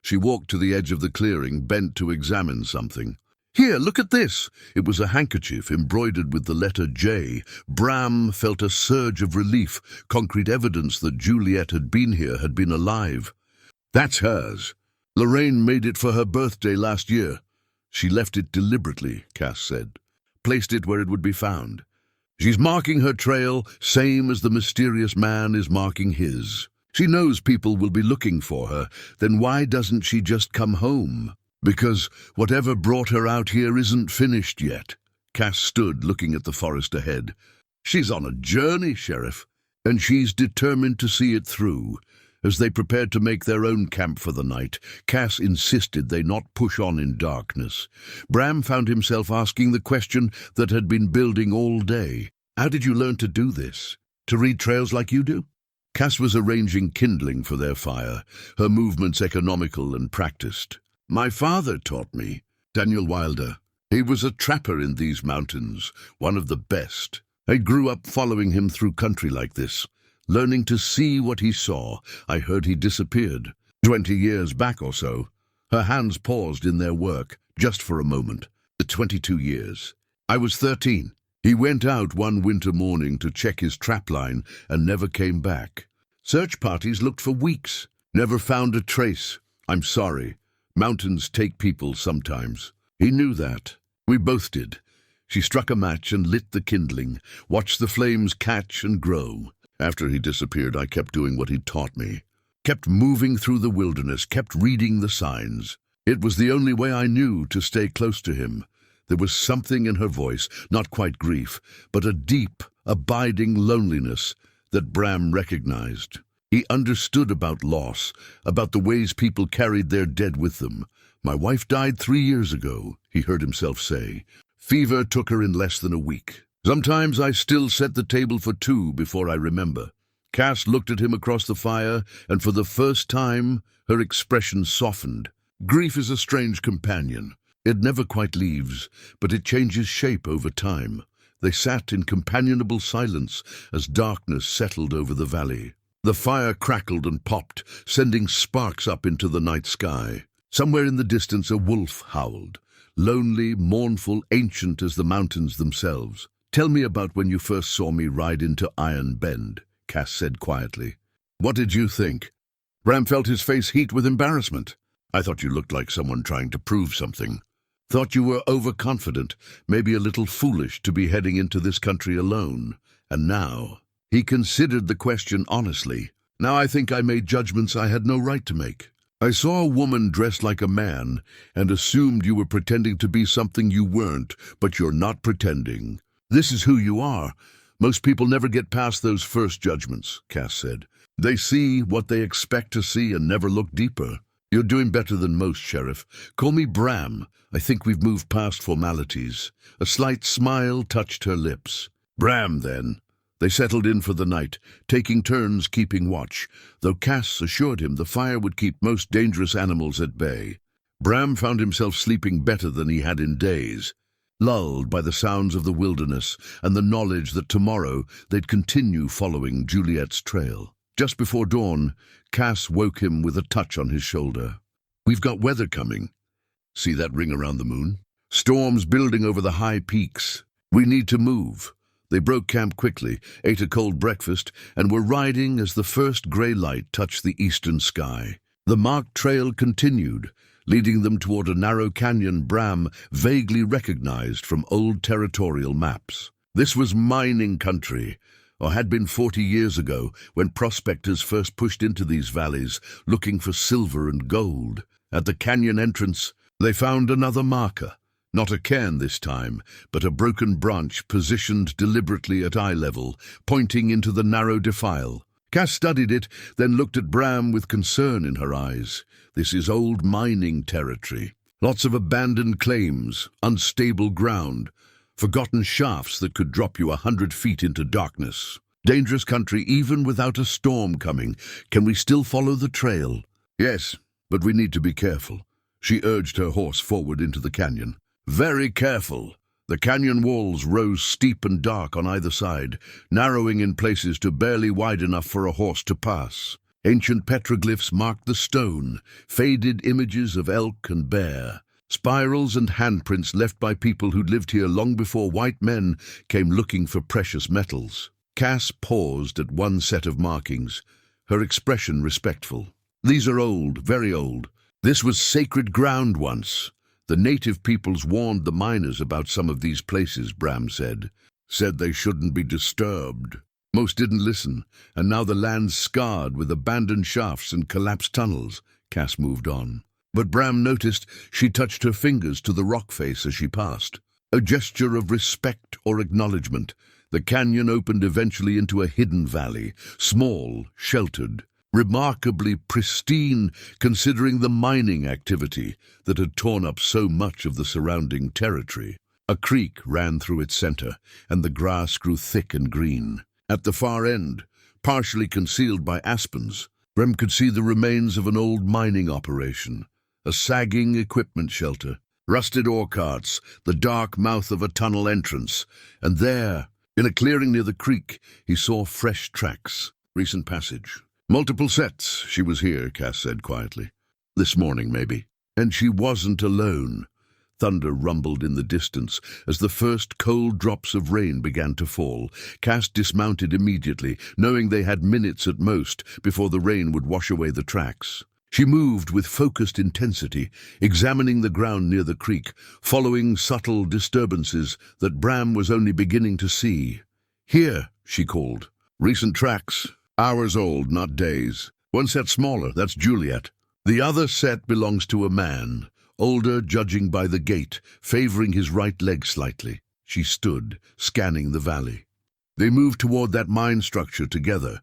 She walked to the edge of the clearing, bent to examine something. "Here, look at this." It was a handkerchief embroidered with the letter J. Bram felt a surge of relief, concrete evidence that Juliet had been here, had been alive. "That's hers. Lorraine made it for her birthday last year. She left it deliberately," Cass said. "Placed it where it would be found. She's marking her trail, same as the mysterious man is marking his. She knows people will be looking for her. Then why doesn't she just come home? Because whatever brought her out here isn't finished yet." Cass stood looking at the forest ahead. "She's on a journey, Sheriff, and she's determined to see it through." As they prepared to make their own camp for the night, Cass insisted they not push on in darkness. Bram found himself asking the question that had been building all day. "How did you learn to do this? To read trails like you do?" Cass was arranging kindling for their fire, her movements economical and practiced. "My father taught me, Daniel Wilder. He was a trapper in these mountains, one of the best. I grew up following him through country like this, learning to see what he saw. I heard he disappeared 20 years back or so." Her hands paused in their work, just for a moment. "The 22 years. I was 13. He went out one winter morning to check his trapline and never came back. Search parties looked for weeks, never found a trace. I'm sorry. Mountains take people sometimes. He knew that. We both did." She struck a match and lit the kindling, watched the flames catch and grow. "After he disappeared, I kept doing what he'd taught me. Kept moving through the wilderness, kept reading the signs. It was the only way I knew to stay close to him." There was something in her voice, not quite grief, but a deep, abiding loneliness that Bram recognized. He understood about loss, about the ways people carried their dead with them. "My wife died 3 years ago," he heard himself say. "Fever took her in less than a week. Sometimes I still set the table for 2 before I remember." Cass looked at him across the fire, and for the first time her expression softened. Grief is a strange companion. It never quite leaves, but it changes shape over time. They sat in companionable silence as darkness settled over the valley. The fire crackled and popped, sending sparks up into the night sky. Somewhere in the distance a wolf howled, lonely, mournful, ancient as the mountains themselves. "Tell me about when you first saw me ride into Iron Bend," Cass said quietly. "What did you think?" Bram felt his face heat with embarrassment. "I thought you looked like someone trying to prove something. Thought you were overconfident, maybe a little foolish to be heading into this country alone. And now..." He considered the question honestly. "Now I think I made judgments I had no right to make. I saw a woman dressed like a man and assumed you were pretending to be something you weren't, but you're not pretending. This is who you are. Most people never get past those first judgments," Cass said. "They see what they expect to see and never look deeper. You're doing better than most, Sheriff. Call me Bram. I think we've moved past formalities." A slight smile touched her lips. "Bram, then." They settled in for the night, taking turns keeping watch, though Cass assured him the fire would keep most dangerous animals at bay. Bram found himself sleeping better than he had in days, lulled by the sounds of the wilderness and the knowledge that tomorrow they'd continue following Juliet's trail. Just before dawn, Cass woke him with a touch on his shoulder. "We've got weather coming. See that ring around the moon? Storms building over the high peaks. We need to move." They broke camp quickly, ate a cold breakfast, and were riding as the first grey light touched the eastern sky. The marked trail continued, leading them toward a narrow canyon Bram vaguely recognized from old territorial maps. This was mining country, or had been 40 years ago when prospectors first pushed into these valleys looking for silver and gold. At the canyon entrance, they found another marker. Not a cairn this time, but a broken branch positioned deliberately at eye level, pointing into the narrow defile. Cass studied it, then looked at Bram with concern in her eyes. This is old mining territory. Lots of abandoned claims, unstable ground, forgotten shafts that could drop you 100 feet into darkness. Dangerous country even without a storm coming. Can we still follow the trail? "Yes, but we need to be careful." She urged her horse forward into the canyon. "Very careful." The canyon walls rose steep and dark on either side, narrowing in places to barely wide enough for a horse to pass. Ancient petroglyphs marked the stone, faded images of elk and bear, spirals and handprints left by people who'd lived here long before white men came looking for precious metals. Cass paused at one set of markings, her expression respectful. These are old, very old. This was sacred ground once. The native peoples warned the miners about some of these places, Bram said. Said they shouldn't be disturbed. Most didn't listen, and now the land's scarred with abandoned shafts and collapsed tunnels. Cass moved on. But Bram noticed she touched her fingers to the rock face as she passed. A gesture of respect or acknowledgement. The canyon opened eventually into a hidden valley, small, sheltered, remarkably pristine considering the mining activity that had torn up so much of the surrounding territory. A creek ran through its center, and the grass grew thick and green. At the far end, partially concealed by aspens, Bram could see the remains of an old mining operation, a sagging equipment shelter, rusted ore carts, the dark mouth of a tunnel entrance, and there, in a clearing near the creek, he saw fresh tracks, recent passage. Multiple sets, she was here, Cass said quietly. This morning, maybe. And she wasn't alone. Thunder rumbled in the distance as the first cold drops of rain began to fall. Cass dismounted immediately, knowing they had minutes at most before the rain would wash away the tracks. She moved with focused intensity, examining the ground near the creek, following subtle disturbances that Bram was only beginning to see. Here, she called. Recent tracks. Hours old, not days. One set smaller, that's Juliet. The other set belongs to a man, older judging by the gait, favoring his right leg slightly. She stood, scanning the valley. They moved toward that mine structure together.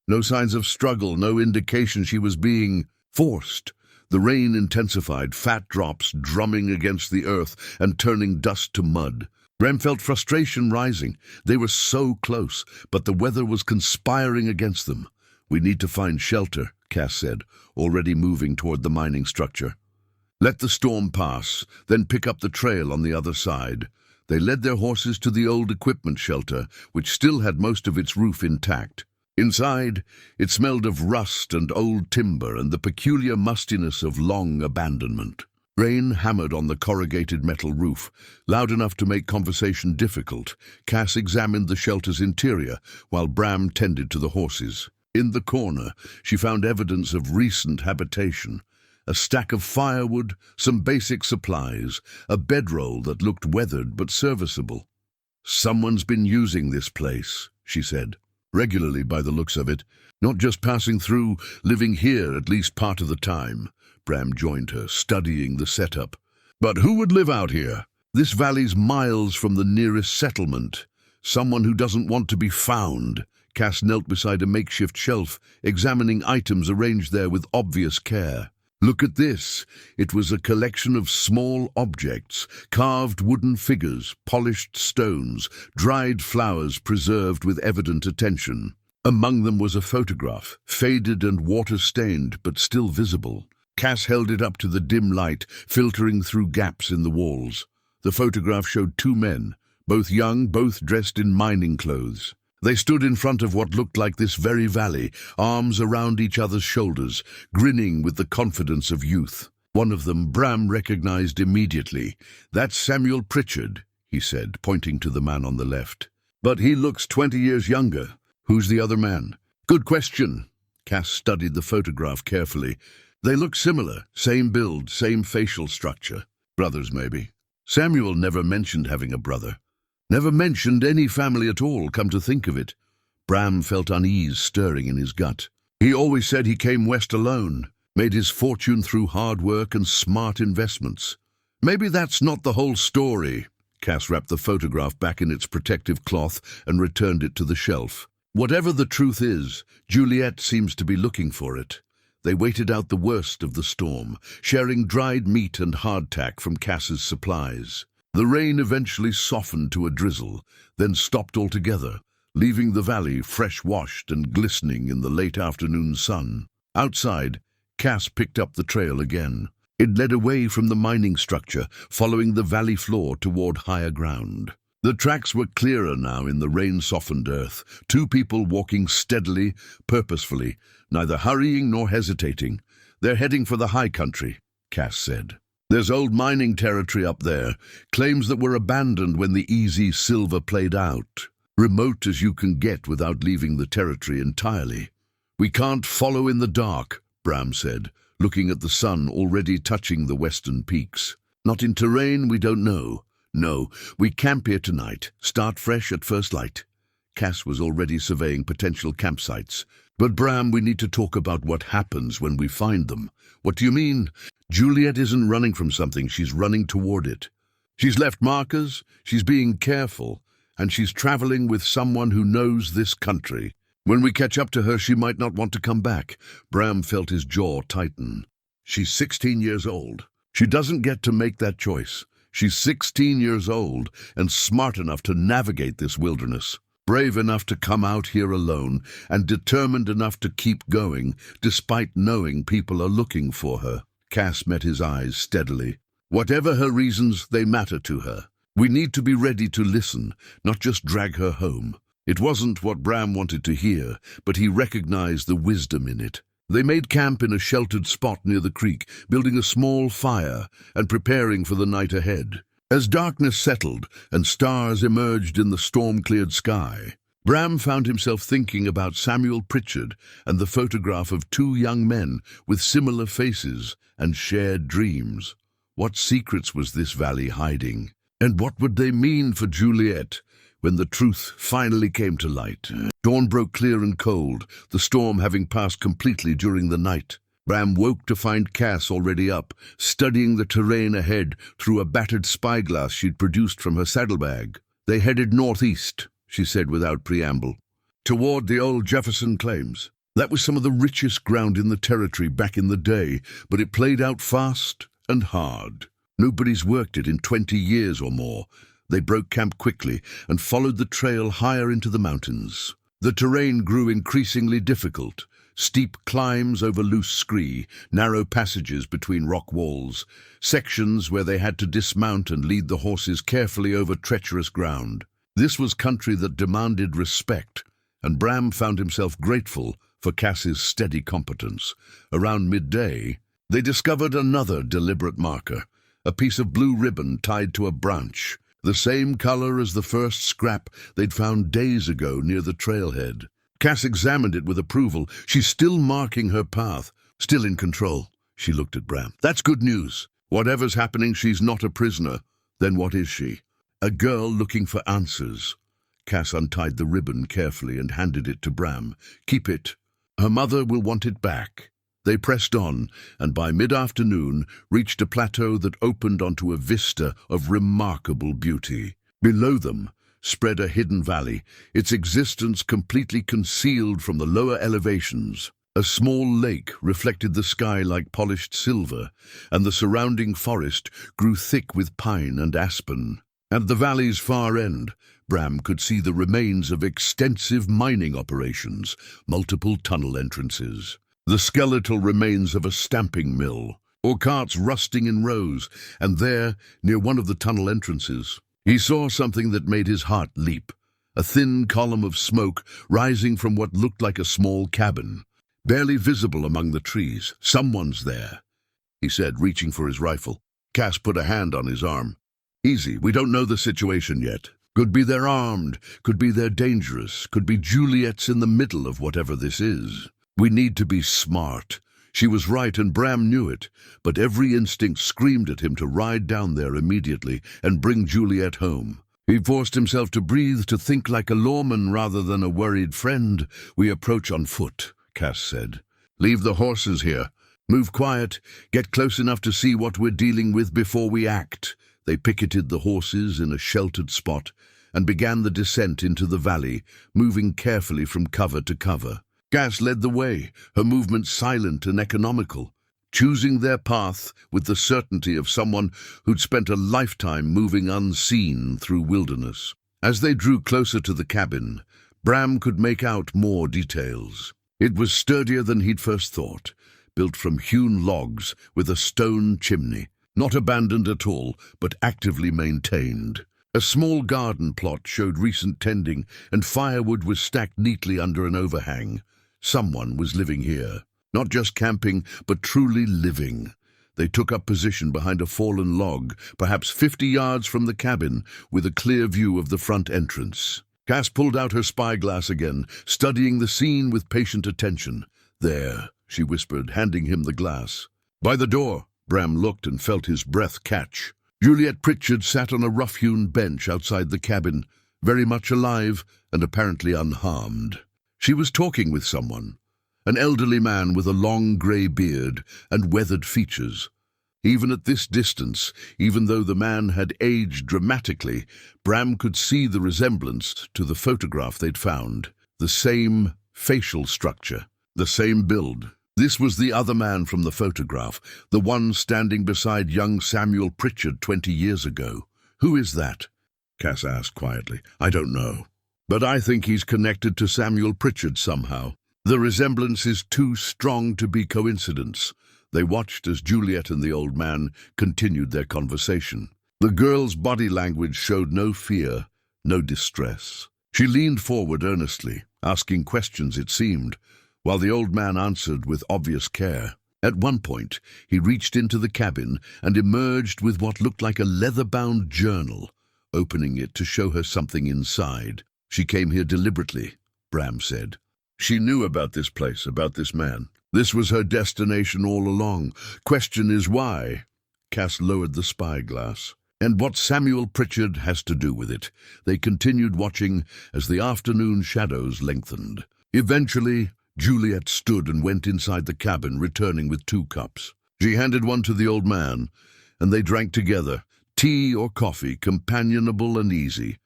No signs of struggle, no indication she was being forced. The rain intensified, fat drops drumming against the earth and turning dust to mud. Bram felt frustration rising. They were so close, but the weather was conspiring against them. We need to find shelter, Cass said, already moving toward the mining structure. Let the storm pass, then pick up the trail on the other side. They led their horses to the old equipment shelter, which still had most of its roof intact. Inside, it smelled of rust and old timber and the peculiar mustiness of long abandonment. Rain hammered on the corrugated metal roof, loud enough to make conversation difficult. Cass examined the shelter's interior, while Bram tended to the horses. In the corner, she found evidence of recent habitation. A stack of firewood, some basic supplies, a bedroll that looked weathered but serviceable. Someone's been using this place, she said. Regularly by the looks of it. Not just passing through, living here at least part of the time. Bram joined her, studying the setup. But who would live out here? This valley's miles from the nearest settlement. Someone who doesn't want to be found. Cass knelt beside a makeshift shelf, examining items arranged there with obvious care. Look at this. It was a collection of small objects, carved wooden figures, polished stones, dried flowers preserved with evident attention. Among them was a photograph, faded and water-stained, but still visible. Cass held it up to the dim light, filtering through gaps in the walls. The photograph showed two men, both young, both dressed in mining clothes. They stood in front of what looked like this very valley, arms around each other's shoulders, grinning with the confidence of youth. One of them Bram recognized immediately. That's Samuel Pritchard, he said, pointing to the man on the left. But he looks 20 years younger. Who's the other man? Good question. Cass studied the photograph carefully. They look similar, same build, same facial structure. Brothers, maybe. Samuel never mentioned having a brother. Never mentioned any family at all, come to think of it. Bram felt unease stirring in his gut. He always said he came west alone, made his fortune through hard work and smart investments. Maybe that's not the whole story. Cass wrapped the photograph back in its protective cloth and returned it to the shelf. Whatever the truth is, Juliet seems to be looking for it. They waited out the worst of the storm, sharing dried meat and hardtack from Cass's supplies. The rain eventually softened to a drizzle, then stopped altogether, leaving the valley fresh-washed and glistening in the late afternoon sun. Outside, Cass picked up the trail again. It led away from the mining structure, following the valley floor toward higher ground. The tracks were clearer now in the rain-softened earth, two people walking steadily, purposefully, neither hurrying nor hesitating. "They're heading for the high country," Cass said. "There's old mining territory up there, claims that were abandoned when the easy silver played out. Remote as you can get without leaving the territory entirely." "We can't follow in the dark," Bram said, looking at the sun already touching the western peaks. "Not in terrain we don't know. No, we camp here tonight, start fresh at first light." Cass was already surveying potential campsites. "But Bram, we need to talk about what happens when we find them." "What do you mean?" "Juliet isn't running from something, she's running toward it. She's left markers, she's being careful, and she's traveling with someone who knows this country. When we catch up to her, she might not want to come back." Bram felt his jaw tighten. "She's 16 years old. She doesn't get to make that choice. She's 16 years old and smart enough to navigate this wilderness, brave enough to come out here alone, and determined enough to keep going, despite knowing people are looking for her." Cass met his eyes steadily. "Whatever her reasons, they matter to her. We need to be ready to listen, not just drag her home." It wasn't what Bram wanted to hear, but he recognized the wisdom in it. They made camp in a sheltered spot near the creek, building a small fire and preparing for the night ahead. As darkness settled and stars emerged in the storm-cleared sky, Bram found himself thinking about Samuel Pritchard and the photograph of two young men with similar faces and shared dreams. What secrets was this valley hiding? And what would they mean for Juliet when the truth finally came to light? Dawn broke clear and cold, the storm having passed completely during the night. Bram woke to find Cass already up, studying the terrain ahead through a battered spyglass she'd produced from her saddlebag. "They headed northeast," she said without preamble, "toward the old Jefferson claims. That was some of the richest ground in the territory back in the day, but it played out fast and hard. Nobody's worked it in 20 years or more." They broke camp quickly and followed the trail higher into the mountains. The terrain grew increasingly difficult. Steep climbs over loose scree, narrow passages between rock walls, sections where they had to dismount and lead the horses carefully over treacherous ground. This was country that demanded respect, and Bram found himself grateful for Cass's steady competence. Around midday, they discovered another deliberate marker, a piece of blue ribbon tied to a branch, the same color as the first scrap they'd found days ago near the trailhead. Cass examined it with approval. "She's still marking her path, still in control." She looked at Bram. "That's good news. Whatever's happening, she's not a prisoner. Then what is she?" "A girl looking for answers." Cass untied the ribbon carefully and handed it to Bram. "Keep it. Her mother will want it back." They pressed on, and by mid-afternoon reached a plateau that opened onto a vista of remarkable beauty. Below them spread a hidden valley, its existence completely concealed from the lower elevations. A small lake reflected the sky like polished silver, and the surrounding forest grew thick with pine and aspen. At the valley's far end, Bram could see the remains of extensive mining operations, multiple tunnel entrances, the skeletal remains of a stamping mill, or carts rusting in rows, and there, near one of the tunnel entrances, he saw something that made his heart leap, a thin column of smoke rising from what looked like a small cabin, barely visible among the trees. "Someone's there," he said, reaching for his rifle. Cass put a hand on his arm. "Easy, we don't know the situation yet. Could be they're armed, could be they're dangerous, could be Juliet's in the middle of whatever this is. We need to be smart." She was right, and Bram knew it, but every instinct screamed at him to ride down there immediately and bring Juliet home. He forced himself to breathe, to think like a lawman rather than a worried friend. "We approach on foot," Cass said. "Leave the horses here. Move quiet, get close enough to see what we're dealing with before we act." They picketed the horses in a sheltered spot and began the descent into the valley, moving carefully from cover to cover. Cass led the way, her movements silent and economical, choosing their path with the certainty of someone who'd spent a lifetime moving unseen through wilderness. As they drew closer to the cabin, Bram could make out more details. It was sturdier than he'd first thought, built from hewn logs with a stone chimney. Not abandoned at all, but actively maintained. A small garden plot showed recent tending, and firewood was stacked neatly under an overhang. Someone was living here. Not just camping, but truly living. They took up position behind a fallen log, perhaps 50 yards from the cabin, with a clear view of the front entrance. Cass pulled out her spyglass again, studying the scene with patient attention. "There," she whispered, handing him the glass. "By the door." Bram looked and felt his breath catch. Juliet Pritchard sat on a rough-hewn bench outside the cabin, very much alive and apparently unharmed. She was talking with someone, an elderly man with a long grey beard and weathered features. Even at this distance, even though the man had aged dramatically, Bram could see the resemblance to the photograph they'd found. The same facial structure, the same build. This was the other man from the photograph, the one standing beside young Samuel Pritchard 20 years ago. "Who is that?" Cass asked quietly. "I don't know. But I think he's connected to Samuel Pritchard somehow. The resemblance is too strong to be coincidence." They watched as Juliet and the old man continued their conversation. The girl's body language showed no fear, no distress. She leaned forward earnestly, asking questions, it seemed, while the old man answered with obvious care. At one point, he reached into the cabin and emerged with what looked like a leather-bound journal, opening it to show her something inside. "She came here deliberately," Bram said. "She knew about this place, about this man. This was her destination all along. Question is why?" Cass lowered the spyglass. "And what Samuel Pritchard has to do with it." They continued watching as the afternoon shadows lengthened. Eventually, Juliet stood and went inside the cabin, returning with 2 cups. She handed one to the old man, and they drank together, tea or coffee, companionable and easy.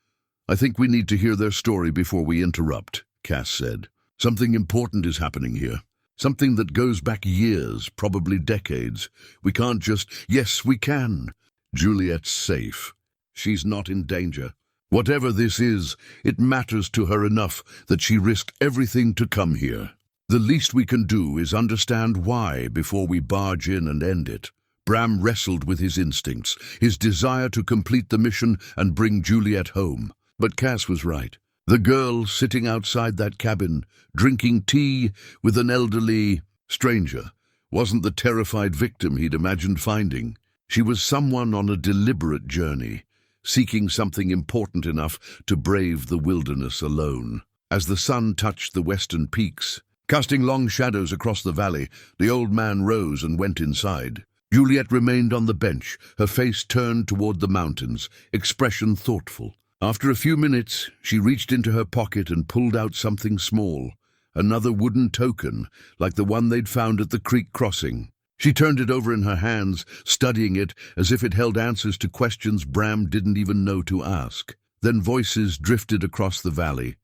"I think we need to hear their story before we interrupt," Cass said. "Something important is happening here. Something that goes back years, probably decades. We can't just—" "Yes, we can. Juliet's safe. She's not in danger. Whatever this is, it matters to her enough that she risked everything to come here. The least we can do is understand why before we barge in and end it." Bram wrestled with his instincts, his desire to complete the mission and bring Juliet home. But Cass was right. The girl sitting outside that cabin, drinking tea with an elderly stranger, wasn't the terrified victim he'd imagined finding. She was someone on a deliberate journey, seeking something important enough to brave the wilderness alone. As the sun touched the western peaks, casting long shadows across the valley, the old man rose and went inside. Juliet remained on the bench, her face turned toward the mountains, expression thoughtful. After a few minutes, she reached into her pocket and pulled out something small, another wooden token, like the one they'd found at the creek crossing. She turned it over in her hands, studying it as if it held answers to questions Bram didn't even know to ask. Then voices drifted across the valley,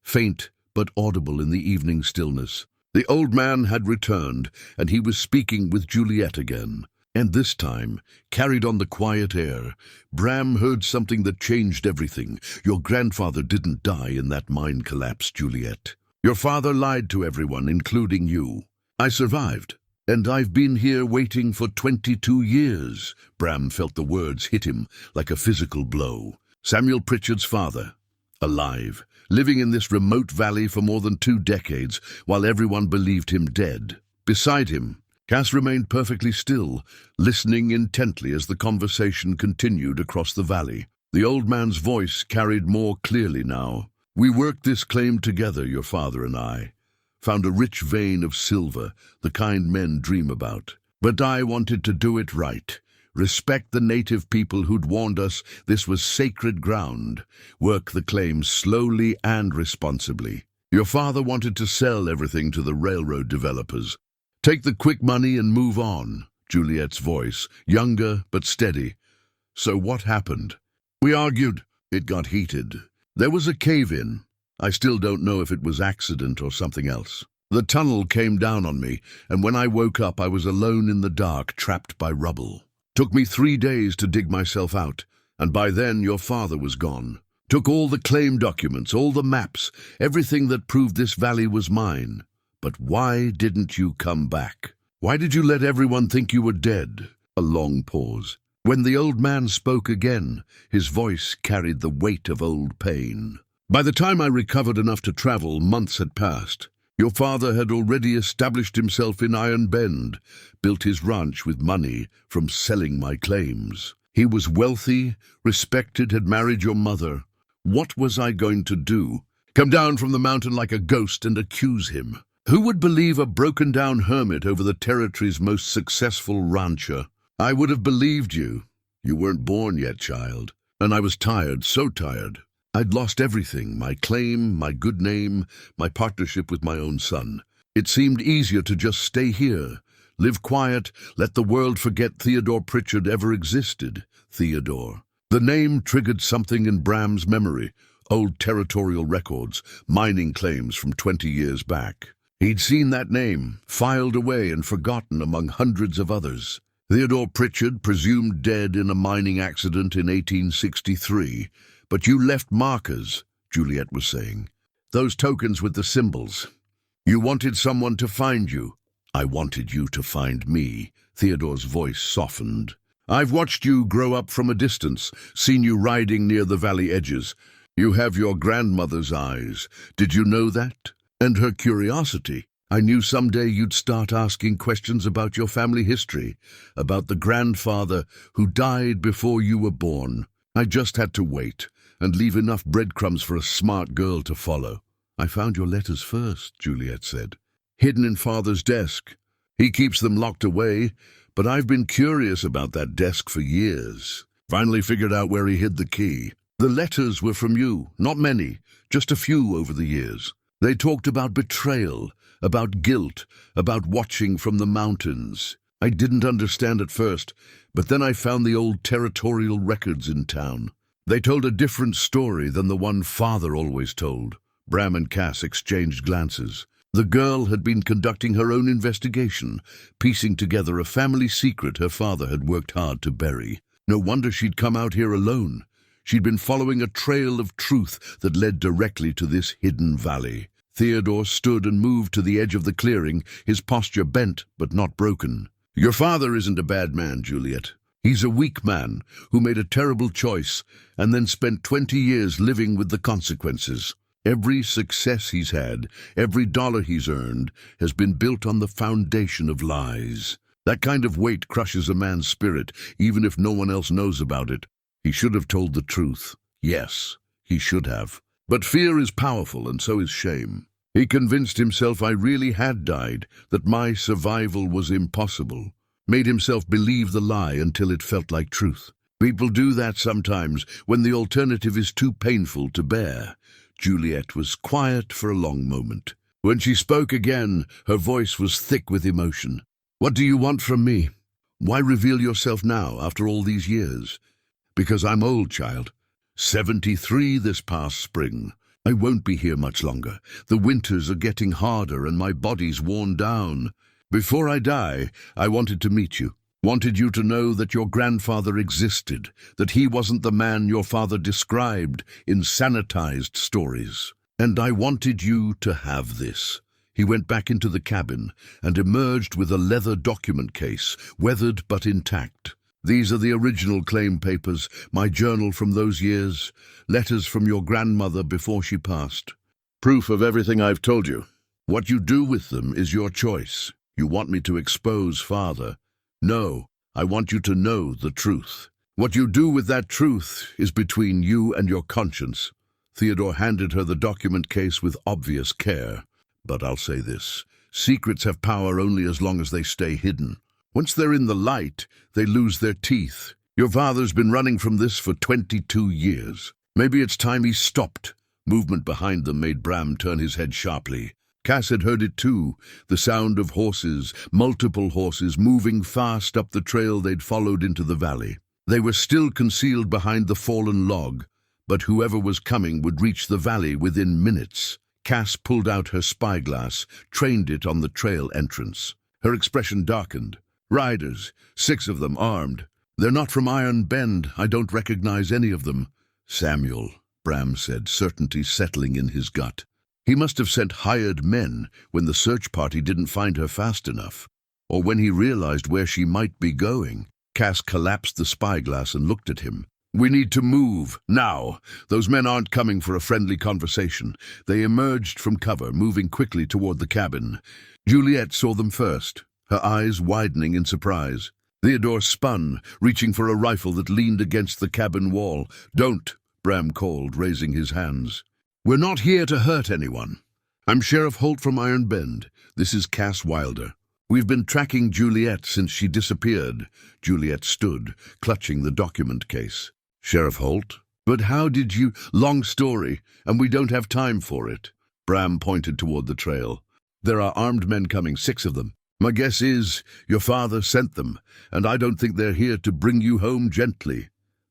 faint but audible in the evening stillness. The old man had returned, and he was speaking with Juliet again. And this time, carried on the quiet air, Bram heard something that changed everything. "Your grandfather didn't die in that mine collapse, Juliet. Your father lied to everyone, including you. I survived, and I've been here waiting for 22 years. Bram felt the words hit him like a physical blow. Samuel Pritchard's father, alive, living in this remote valley for more than 2 decades, while everyone believed him dead. Beside him, Cass remained perfectly still, listening intently as the conversation continued across the valley. The old man's voice carried more clearly now. "We worked this claim together, your father and I. Found a rich vein of silver, the kind men dream about. But I wanted to do it right. Respect the native people who'd warned us this was sacred ground. Work the claim slowly and responsibly. Your father wanted to sell everything to the railroad developers. Take the quick money and move on." Juliet's voice, younger but steady. "So what happened?" "We argued. It got heated. There was a cave-in. I still don't know if it was accident or something else. The tunnel came down on me, and when I woke up I was alone in the dark, trapped by rubble. Took me 3 days to dig myself out, and by then your father was gone. Took all the claim documents, all the maps, everything that proved this valley was mine. But why didn't you come back?" Why did you let everyone think you were dead? A long pause. When the old man spoke again, his voice carried the weight of old pain. By the time I recovered enough to travel, months had passed. Your father had already established himself in Iron Bend, built his ranch with money from selling my claims. He was wealthy, respected, had married your mother. What was I going to do? Come down from the mountain like a ghost and accuse him? Who would believe a broken-down hermit over the territory's most successful rancher? I would have believed you. You weren't born yet, child. And I was tired, so tired. I'd lost everything, my claim, my good name, my partnership with my own son. It seemed easier to just stay here, live quiet, let the world forget Theodore Pritchard ever existed. Theodore. The name triggered something in Bram's memory, old territorial records, mining claims from 20 years back. He'd seen that name, filed away and forgotten among hundreds of others. Theodore Pritchard, presumed dead in a mining accident in 1863. But you left markers, Juliet was saying. Those tokens with the symbols. You wanted someone to find you. I wanted you to find me. Theodore's voice softened. I've watched you grow up from a distance, seen you riding near the valley edges. You have your grandmother's eyes. Did you know that? And her curiosity. I knew someday you'd start asking questions about your family history, about the grandfather who died before you were born. I just had to wait and leave enough breadcrumbs for a smart girl to follow. I found your letters first, Juliet said, hidden in Father's desk. He keeps them locked away, but I've been curious about that desk for years. Finally figured out where he hid the key. The letters were from you, not many, just a few over the years. They talked about betrayal, about guilt, about watching from the mountains. I didn't understand at first, but then I found the old territorial records in town. They told a different story than the one Father always told. Bram and Cass exchanged glances. The girl had been conducting her own investigation, piecing together a family secret her father had worked hard to bury. No wonder she'd come out here alone. She'd been following a trail of truth that led directly to this hidden valley. Theodore stood and moved to the edge of the clearing, his posture bent but not broken. Your father isn't a bad man, Juliet. He's a weak man who made a terrible choice and then spent 20 years living with the consequences. Every success he's had, every dollar he's earned, has been built on the foundation of lies. That kind of weight crushes a man's spirit, even if no one else knows about it. He should have told the truth. Yes, he should have. But fear is powerful, and so is shame. He convinced himself I really had died, that my survival was impossible. Made himself believe the lie until it felt like truth. People do that sometimes when the alternative is too painful to bear. Juliet was quiet for a long moment. When she spoke again, her voice was thick with emotion. What do you want from me? Why reveal yourself now, after all these years? Because I'm old, child. 73 this past spring. I won't be here much longer. The winters are getting harder and my body's worn down. Before I die, I wanted to meet you. Wanted you to know that your grandfather existed, that he wasn't the man your father described in sanitized stories. And I wanted you to have this. He went back into the cabin and emerged with a leather document case, weathered but intact. These are the original claim papers, my journal from those years, letters from your grandmother before she passed. Proof of everything I've told you. What you do with them is your choice. You want me to expose Father? No, I want you to know the truth. What you do with that truth is between you and your conscience. Theodore handed her the document case with obvious care. But I'll say this, secrets have power only as long as they stay hidden. Once they're in the light, they lose their teeth. Your father's been running from this for 22 years. Maybe it's time he stopped. Movement behind them made Bram turn his head sharply. Cass had heard it too, the sound of horses, multiple horses, moving fast up the trail they'd followed into the valley. They were still concealed behind the fallen log, but whoever was coming would reach the valley within minutes. Cass pulled out her spyglass, trained it on the trail entrance. Her expression darkened. Riders, 6 of them armed. They're not from Iron Bend. I don't recognize any of them. Samuel, Bram said, certainty settling in his gut. He must have sent hired men when the search party didn't find her fast enough. or when he realized where she might be going. Cass collapsed the spyglass and looked at him. "We need to move, now. Those men aren't coming for a friendly conversation." They emerged from cover, moving quickly toward the cabin. Juliet saw them first, her eyes widening in surprise. Theodore spun, reaching for a rifle that leaned against the cabin wall. "Don't," Bram called, raising his hands. "We're not here to hurt anyone. I'm Sheriff Holt from Iron Bend. This is Cass Wilder. We've been tracking Juliet since she disappeared." Juliet stood, clutching the document case. "Sheriff Holt? But how did you—" "Long story, and we don't have time for it." Bram pointed toward the trail. "There are armed men coming, 6 of them. My guess is your father sent them, and I don't think they're here to bring you home gently."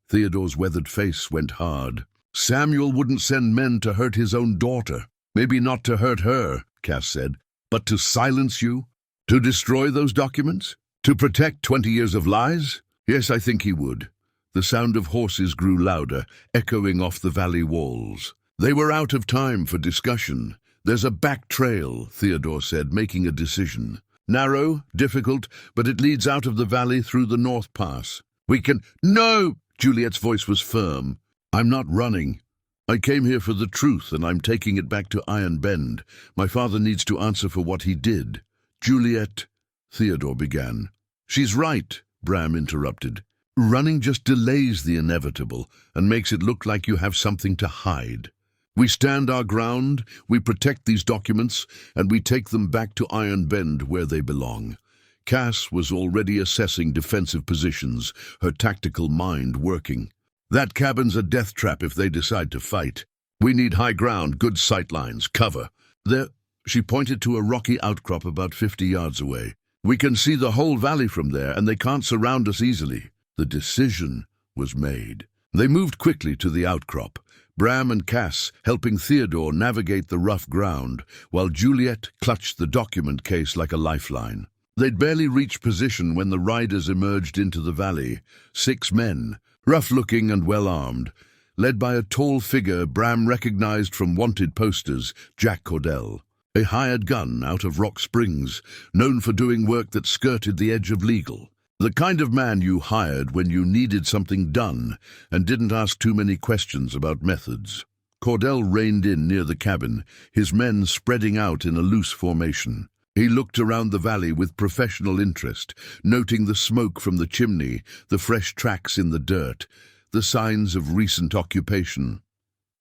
Theodore's weathered face went hard. "Samuel wouldn't send men to hurt his own daughter. Maybe not to hurt her," Cass said, "but to silence you? To destroy those documents? To protect 20 years of lies? Yes, I think he would." The sound of horses grew louder, echoing off the valley walls. They were out of time for discussion. "There's a back trail," Theodore said, making a decision. "Narrow, difficult, but it leads out of the valley through the North Pass. We can—" "No!" Juliet's voice was firm. "I'm not running. I came here for the truth, and I'm taking it back to Iron Bend. My father needs to answer for what he did." "Juliet," Theodore began. "She's right," Bram interrupted. "Running just delays the inevitable and makes it look like you have something to hide. We stand our ground, we protect these documents, and we take them back to Iron Bend where they belong." Cass was already assessing defensive positions, her tactical mind working. "That cabin's a death trap if they decide to fight. We need high ground, good sightlines, cover. There," she pointed to a rocky outcrop about 50 yards away. "We can see the whole valley from there, and they can't surround us easily." The decision was made. They moved quickly to the outcrop, Bram and Cass helping Theodore navigate the rough ground, while Juliet clutched the document case like a lifeline. They'd barely reached position when the riders emerged into the valley. 6 men, rough-looking and well-armed, led by a tall figure Bram recognized from wanted posters, Jack Cordell, a hired gun out of Rock Springs, known for doing work that skirted the edge of legal. The kind of man you hired when you needed something done and didn't ask too many questions about methods. Cordell reined in near the cabin, his men spreading out in a loose formation. He looked around the valley with professional interest, noting the smoke from the chimney, the fresh tracks in the dirt, the signs of recent occupation.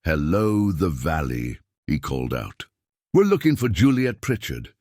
"Hello, the valley," he called out. "We're looking for Juliet Pritchard.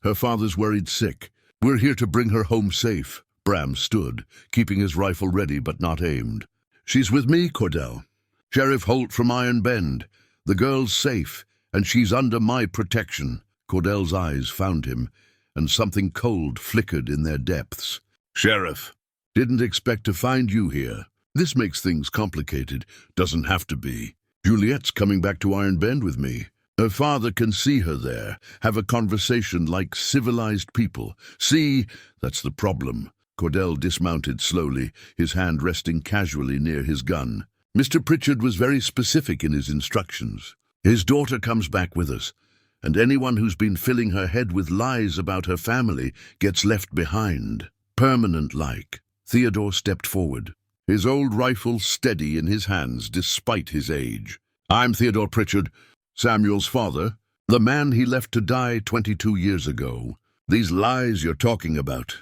Her father's worried sick. We're here to bring her home safe." Bram stood, keeping his rifle ready but not aimed. "She's with me, Cordell. Sheriff Holt from Iron Bend. The girl's safe, and she's under my protection." Cordell's eyes found him, and something cold flickered in their depths. "Sheriff, didn't expect to find you here. This makes things complicated. Doesn't have to be. Juliet's coming back to Iron Bend with me. Her father can see her there, have a conversation like civilized people. See, that's the problem." Cordell dismounted slowly, his hand resting casually near his gun. "Mr. Pritchard was very specific in his instructions. His daughter comes back with us, and anyone who's been filling her head with lies about her family gets left behind. Permanent-like." Theodore stepped forward, his old rifle steady in his hands despite his age. "I'm Theodore Pritchard, Samuel's father, the man he left to die 22 years ago. These lies you're talking about,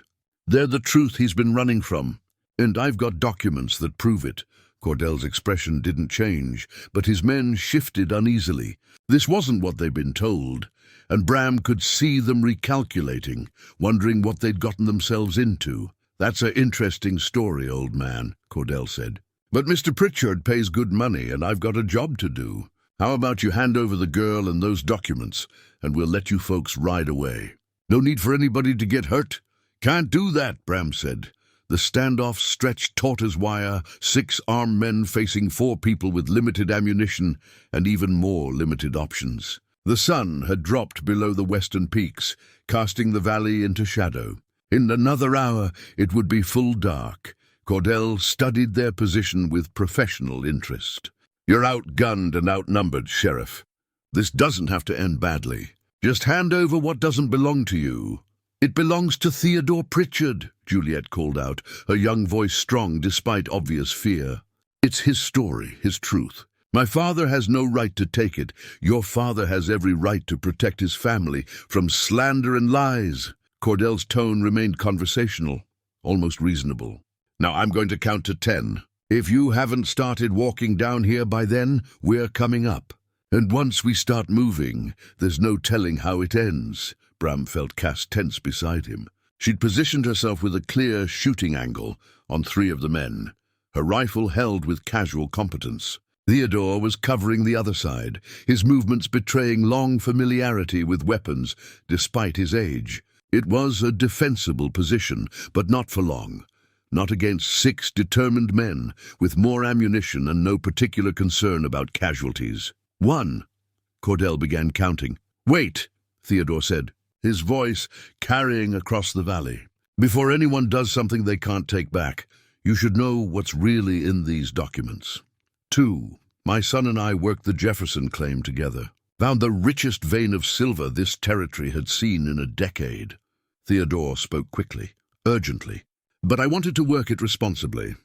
they're the truth he's been running from, and I've got documents that prove it." Cordell's expression didn't change, but his men shifted uneasily. This wasn't what they'd been told, and Bram could see them recalculating, wondering what they'd gotten themselves into. "That's an interesting story, old man," Cordell said. "But Mr. Pritchard pays good money, and I've got a job to do. How about you hand over the girl and those documents, and we'll let you folks ride away." "No need for anybody to get hurt." "Can't do that," Bram said. The standoff stretched taut as wire, 6 armed men facing 4 people with limited ammunition and even more limited options. The sun had dropped below the western peaks, casting the valley into shadow. In another hour, it would be full dark. Cordell studied their position with professional interest. "You're outgunned and outnumbered, Sheriff. This doesn't have to end badly. Just hand over what doesn't belong to you." "It belongs to Theodore Pritchard," Juliet called out, her young voice strong despite obvious fear. "It's his story, his truth. My father has no right to take it. Your father has every right to protect his family from slander and lies." Cordell's tone remained conversational, almost reasonable. "Now I'm going to count to 10. If you haven't started walking down here by then, we're coming up. And once we start moving, there's no telling how it ends." Bram felt Cass tense beside him. She'd positioned herself with a clear shooting angle on 3 of the men, her rifle held with casual competence. Theodore was covering the other side, his movements betraying long familiarity with weapons despite his age. It was a defensible position, but not for long. Not against 6 determined men, with more ammunition and no particular concern about casualties. 1. Cordell began counting. "Wait," Theodore said, his voice carrying across the valley. "Before anyone does something they can't take back, you should know what's really in these documents. 2. My son and I worked the Jefferson claim together. Found the richest vein of silver this territory had seen in a decade." Theodore spoke quickly, urgently. "But I wanted to work it responsibly.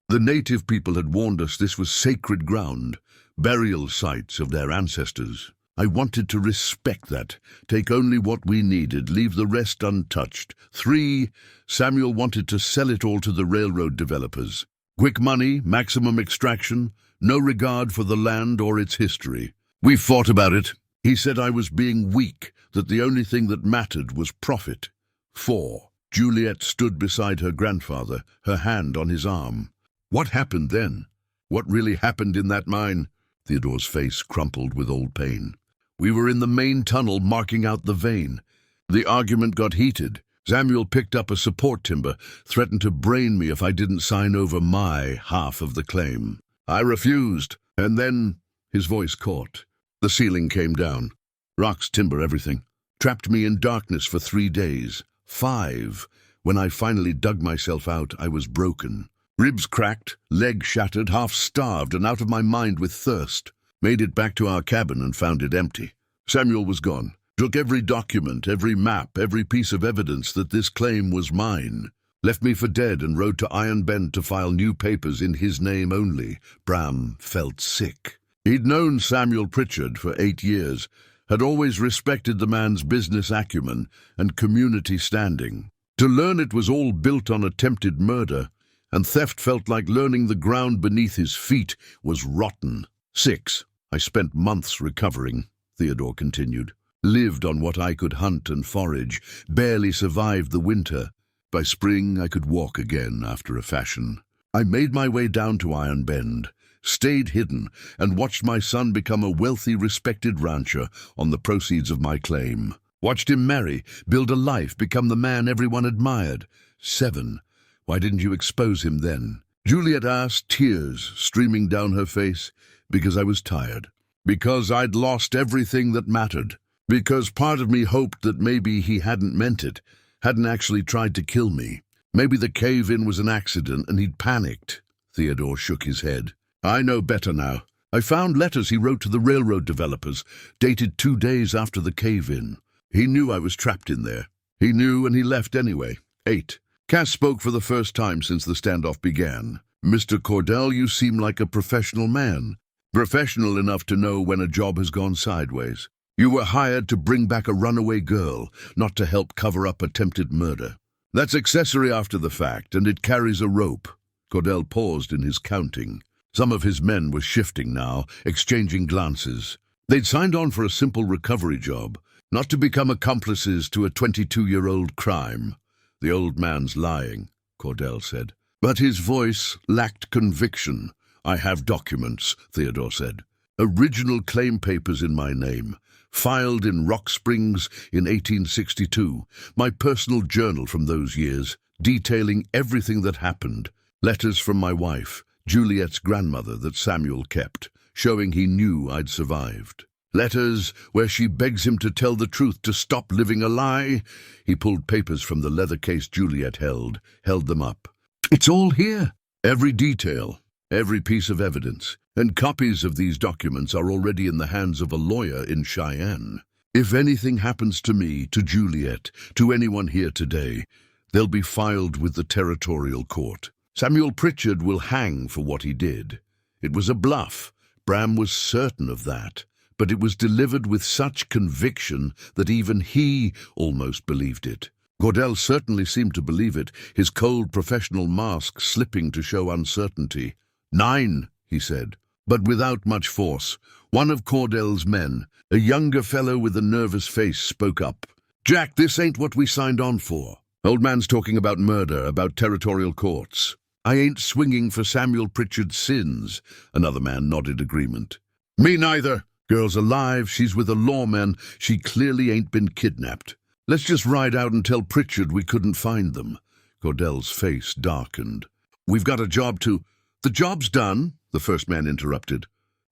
The native people had warned us this was sacred ground, burial sites of their ancestors. I wanted to respect that, take only what we needed, leave the rest untouched. 3. Samuel wanted to sell it all to the railroad developers. Quick money, maximum extraction, no regard for the land or its history. We fought about it. He said I was being weak, that the only thing that mattered was profit. 4. Juliet stood beside her grandfather, her hand on his arm. "What happened then? What really happened in that mine?" Theodore's face crumpled with old pain. "We were in the main tunnel marking out the vein. The argument got heated. Samuel picked up a support timber, threatened to brain me if I didn't sign over my half of the claim. I refused, and then..." His voice caught. "The ceiling came down. Rocks, timber, everything. Trapped me in darkness for 3 days. 5. When I finally dug myself out, I was broken. Ribs cracked, leg shattered, half-starved and out of my mind with thirst. Made it back to our cabin and found it empty. Samuel was gone. Took every document, every map, every piece of evidence that this claim was mine. Left me for dead and rode to Iron Bend to file new papers in his name only." Bram felt sick. He'd known Samuel Pritchard for 8 years, had always respected the man's business acumen and community standing. To learn it was all built on attempted murder, and theft felt like learning the ground beneath his feet was rotten. 6. I spent months recovering, Theodore continued. Lived on what I could hunt and forage, barely survived the winter. By spring I could walk again after a fashion. I made my way down to Iron Bend, stayed hidden, and watched my son become a wealthy, respected rancher on the proceeds of my claim. Watched him marry, build a life, become the man everyone admired. 7. Why didn't you expose him then? Juliet asked, tears streaming down her face. Because I was tired. Because I'd lost everything that mattered. Because part of me hoped that maybe he hadn't meant it, hadn't actually tried to kill me. Maybe the cave-in was an accident and he'd panicked. Theodore shook his head. I know better now. I found letters he wrote to the railroad developers, dated 2 days after the cave-in. He knew I was trapped in there. He knew and he left anyway. 8. Cass spoke for the first time since the standoff began. Mr. Cordell, you seem like a professional man. Professional enough to know when a job has gone sideways. You were hired to bring back a runaway girl, not to help cover up attempted murder. That's accessory after the fact, and it carries a rope. Cordell paused in his counting. Some of his men were shifting now, exchanging glances. They'd signed on for a simple recovery job, not to become accomplices to a 22-year-old crime. The old man's lying, Cordell said. But his voice lacked conviction. I have documents, Theodore said. Original claim papers in my name. Filed in Rock Springs in 1862. My personal journal from those years, detailing everything that happened. Letters from my wife, Juliet's grandmother, that Samuel kept, showing he knew I'd survived. Letters where she begs him to tell the truth, to stop living a lie. He pulled papers from the leather case Juliet held them up. It's all here. Every detail, every piece of evidence. And copies of these documents are already in the hands of a lawyer in Cheyenne. If anything happens to me, to Juliet, to anyone here today, they'll be filed with the territorial court. Samuel Pritchard will hang for what he did. It was a bluff. Bram was certain of that. But it was delivered with such conviction that even he almost believed it. Cordell certainly seemed to believe it, his cold professional mask slipping to show uncertainty. 9, he said, but without much force. One of Cordell's men, a younger fellow with a nervous face, spoke up. Jack, this ain't what we signed on for. Old man's talking about murder, about territorial courts. I ain't swinging for Samuel Pritchard's sins. Another man nodded agreement. Me neither. Girl's alive, she's with a lawman, she clearly ain't been kidnapped. Let's just ride out and tell Pritchard we couldn't find them. Cordell's face darkened. We've got a job to— The job's done, the first man interrupted.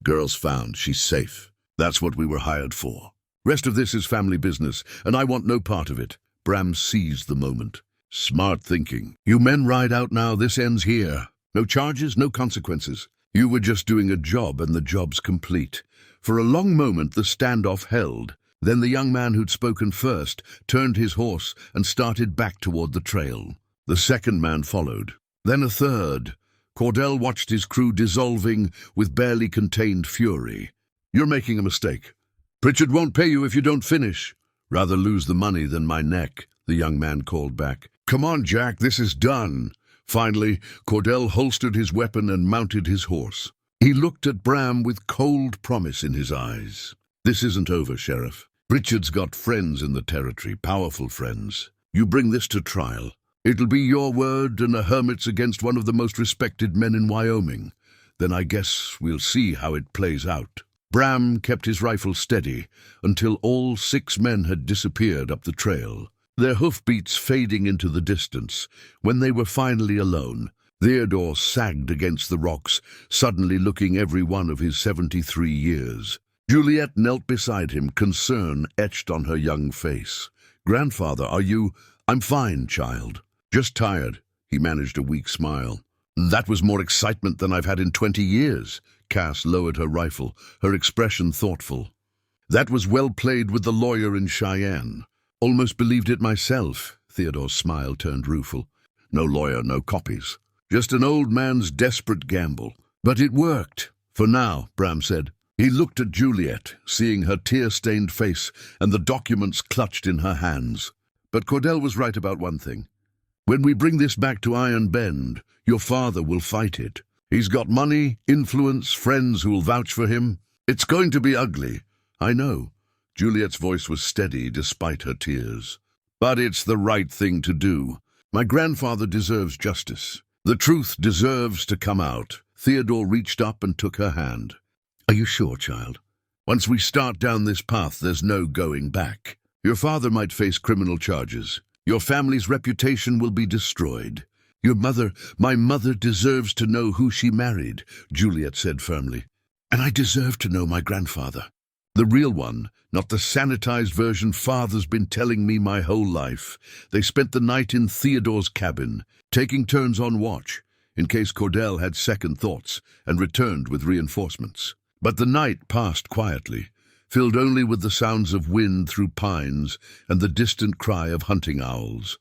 Girl's found, she's safe. That's what we were hired for. Rest of this is family business, and I want no part of it. Bram seized the moment. Smart thinking. You men ride out now, this ends here. No charges, no consequences. You were just doing a job, and the job's complete. For a long moment the standoff held. Then the young man who'd spoken first turned his horse and started back toward the trail. The second man followed. Then a third. Cordell watched his crew dissolving with barely contained fury. You're making a mistake. Pritchard won't pay you if you don't finish. Rather lose the money than my neck, the young man called back. Come on, Jack, this is done. Finally, Cordell holstered his weapon and mounted his horse. He looked at Bram with cold promise in his eyes. This isn't over, Sheriff. Pritchard's got friends in the territory, powerful friends. You bring this to trial. It'll be your word and a hermit's against one of the most respected men in Wyoming. Then I guess we'll see how it plays out. Bram kept his rifle steady until all 6 men had disappeared up the trail, their hoofbeats fading into the distance. When they were finally alone, Theodore sagged against the rocks, suddenly looking every one of his 73 years. Juliet knelt beside him, concern etched on her young face. Grandfather, are you— I'm fine, child. Just tired. He managed a weak smile. That was more excitement than I've had in 20 years. Cass lowered her rifle, her expression thoughtful. That was well played with the lawyer in Cheyenne. Almost believed it myself. Theodore's smile turned rueful. No lawyer, no copies. Just an old man's desperate gamble. But it worked. For now, Bram said. He looked at Juliet, seeing her tear-stained face and the documents clutched in her hands. But Cordell was right about one thing. When we bring this back to Iron Bend, your father will fight it. He's got money, influence, friends who will vouch for him. It's going to be ugly. I know. Juliet's voice was steady despite her tears. But it's the right thing to do. My grandfather deserves justice. The truth deserves to come out. Theodore reached up and took her hand. Are you sure, child? Once we start down this path, there's no going back. Your father might face criminal charges. Your family's reputation will be destroyed. My mother deserves to know who she married, Juliet said firmly. And I deserve to know my grandfather. The real one, not the sanitized version Father's been telling me my whole life. They spent the night in Theodore's cabin, taking turns on watch, in case Cordell had second thoughts and returned with reinforcements. But the night passed quietly, filled only with the sounds of wind through pines and the distant cry of hunting owls.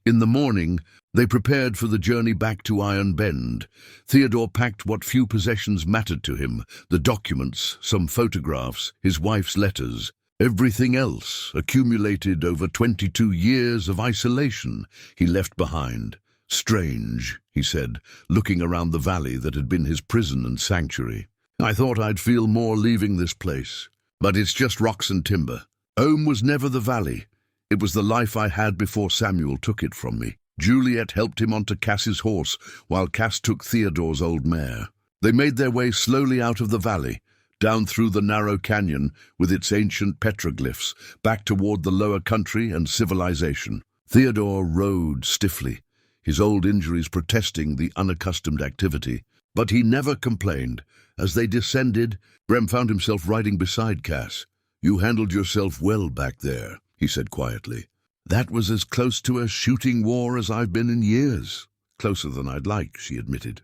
In the morning, they prepared for the journey back to Iron Bend. Theodore packed what few possessions mattered to him, the documents, some photographs, his wife's letters. Everything else, accumulated over 22 years of isolation, he left behind. Strange, he said, looking around the valley that had been his prison and sanctuary. I thought I'd feel more leaving this place. But it's just rocks and timber. Home was never the valley. It was the life I had before Samuel took it from me. Juliet helped him onto Cass's horse, while Cass took Theodore's old mare. They made their way slowly out of the valley, down through the narrow canyon with its ancient petroglyphs, back toward the lower country and civilization. Theodore rode stiffly, his old injuries protesting the unaccustomed activity. But he never complained. As they descended, Bram found himself riding beside Cass. You handled yourself well back there, he said quietly. That was as close to a shooting war as I've been in years. Closer than I'd like, she admitted.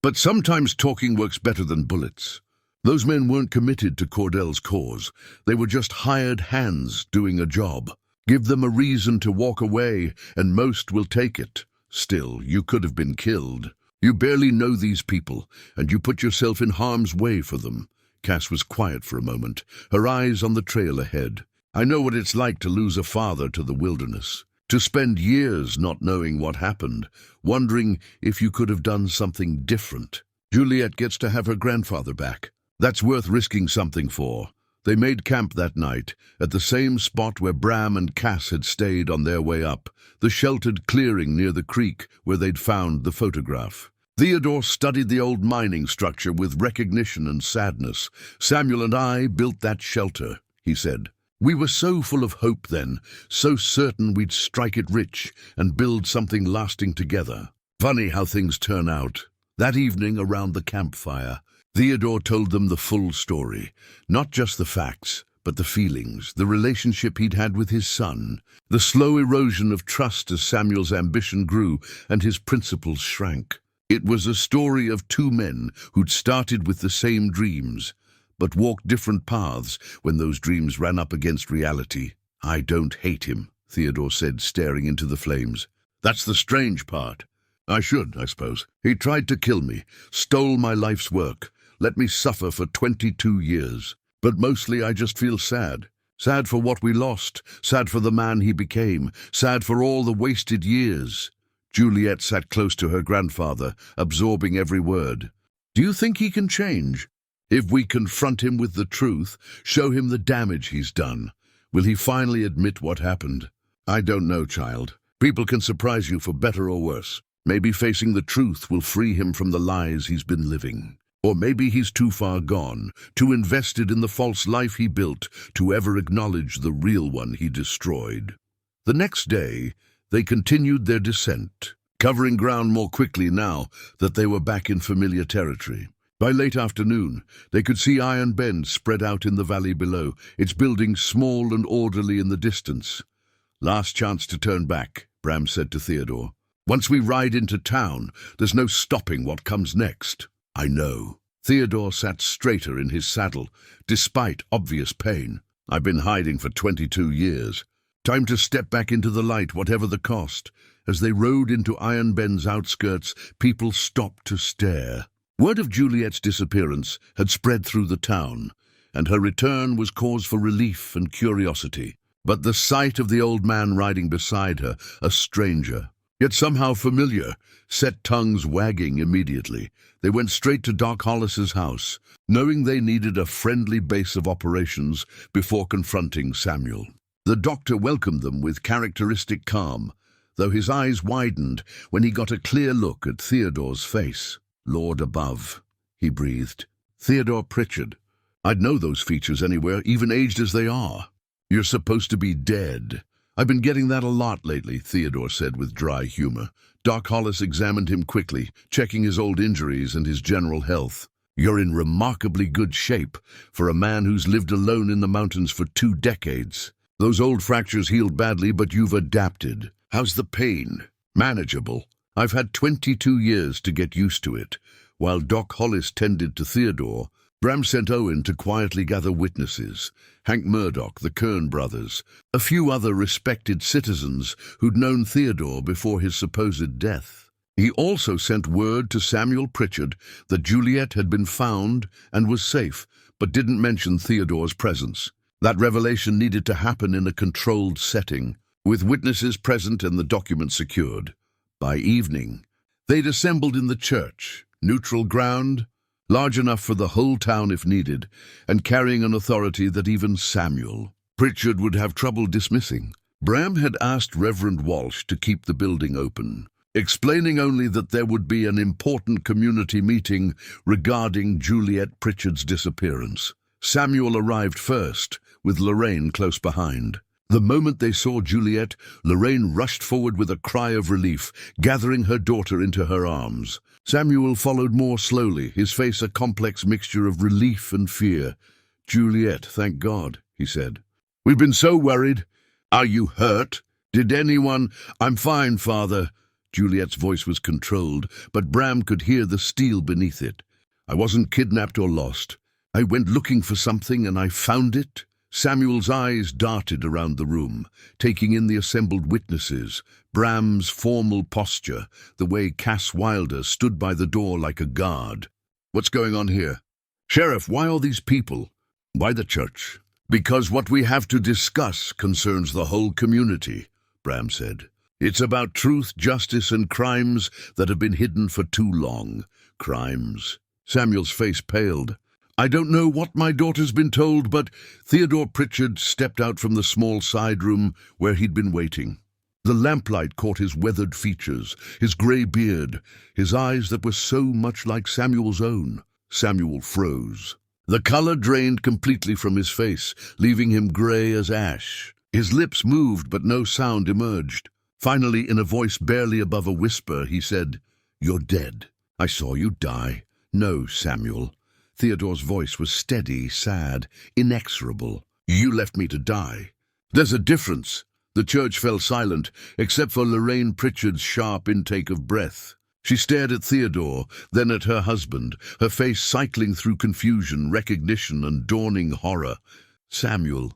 But sometimes talking works better than bullets. Those men weren't committed to Cordell's cause. They were just hired hands doing a job. Give them a reason to walk away, and most will take it. Still, you could have been killed. You barely know these people, and you put yourself in harm's way for them. Cass was quiet for a moment, her eyes on the trail ahead. I know what it's like to lose a father to the wilderness. To spend years not knowing what happened, wondering if you could have done something different. Juliet gets to have her grandfather back. That's worth risking something for. They made camp that night, at the same spot where Bram and Cass had stayed on their way up, the sheltered clearing near the creek where they'd found the photograph. Theodore studied the old mining structure with recognition and sadness. "Samuel and I built that shelter," he said. "We were so full of hope then, so certain we'd strike it rich and build something lasting together. Funny how things turn out." That evening around the campfire, Theodore told them the full story, not just the facts, but the feelings, the relationship he'd had with his son, the slow erosion of trust as Samuel's ambition grew and his principles shrank. It was a story of two men who'd started with the same dreams, but walked different paths when those dreams ran up against reality. "I don't hate him," Theodore said, staring into the flames. "That's the strange part. I should, I suppose. He tried to kill me, stole my life's work, let me suffer for 22 years. But mostly I just feel sad. Sad for what we lost, sad for the man he became, sad for all the wasted years." Juliet sat close to her grandfather, absorbing every word. "Do you think he can change? If we confront him with the truth, show him the damage he's done, will he finally admit what happened?" "I don't know, child. People can surprise you for better or worse. Maybe facing the truth will free him from the lies he's been living. Or maybe he's too far gone, too invested in the false life he built, to ever acknowledge the real one he destroyed." The next day, they continued their descent, covering ground more quickly now that they were back in familiar territory. By late afternoon, they could see Iron Bend spread out in the valley below, its buildings small and orderly in the distance. "Last chance to turn back," Bram said to Theodore. "Once we ride into town, there's no stopping what comes next." "I know." Theodore sat straighter in his saddle, despite obvious pain. "I've been hiding for 22 years. Time to step back into the light, whatever the cost." As they rode into Iron Bend's outskirts, people stopped to stare. Word of Juliet's disappearance had spread through the town, and her return was cause for relief and curiosity. But the sight of the old man riding beside her, a stranger, yet somehow familiar, set tongues wagging immediately. They went straight to Doc Hollis's house, knowing they needed a friendly base of operations before confronting Samuel. The doctor welcomed them with characteristic calm, though his eyes widened when he got a clear look at Theodore's face. "Lord above," he breathed. "Theodore Pritchard. I'd know those features anywhere, even aged as they are. You're supposed to be dead." "I've been getting that a lot lately," Theodore said with dry humor. Doc Hollis examined him quickly, checking his old injuries and his general health. "You're in remarkably good shape for a man who's lived alone in the mountains for 2 decades. Those old fractures healed badly, but you've adapted. How's the pain?" "Manageable. I've had 22 years to get used to it." While Doc Hollis tended to Theodore, Bram sent Owen to quietly gather witnesses. Hank Murdoch, the Kern brothers, a few other respected citizens who'd known Theodore before his supposed death. He also sent word to Samuel Pritchard that Juliet had been found and was safe, but didn't mention Theodore's presence. That revelation needed to happen in a controlled setting, with witnesses present and the documents secured. By evening, they'd assembled in the church, neutral ground, large enough for the whole town if needed, and carrying an authority that even Samuel Pritchard would have trouble dismissing. Bram had asked Reverend Walsh to keep the building open, explaining only that there would be an important community meeting regarding Juliet Pritchard's disappearance. Samuel arrived first, with Lorraine close behind. The moment they saw Juliet, Lorraine rushed forward with a cry of relief, gathering her daughter into her arms. Samuel followed more slowly, his face a complex mixture of relief and fear. "Juliet, thank God," he said. "We've been so worried. Are you hurt? Did anyone—" "I'm fine, Father." Juliet's voice was controlled, but Bram could hear the steel beneath it. "I wasn't kidnapped or lost. I went looking for something and I found it. Samuel's eyes darted around the room, taking in the assembled witnesses, Bram's formal posture, the way Cass Wilder stood by the door like a guard. What's going on here? Sheriff, why all these people? Why the church? Because what we have to discuss concerns the whole community, Bram said. It's about truth, justice, and crimes that have been hidden for too long. Crimes. Samuel's face paled. I don't know what my daughter's been told, but Theodore Pritchard stepped out from the small side room where he'd been waiting. The lamplight caught his weathered features, his grey beard, his eyes that were so much like Samuel's own. Samuel froze. The colour drained completely from his face, leaving him grey as ash. His lips moved, but no sound emerged. Finally, in a voice barely above a whisper, he said, "You're dead. I saw you die." "No, Samuel." Theodore's voice was steady, sad, inexorable. "You left me to die." "There's a difference." The church fell silent, except for Lorraine Pritchard's sharp intake of breath. She stared at Theodore, then at her husband, her face cycling through confusion, recognition, and dawning horror. "Samuel,"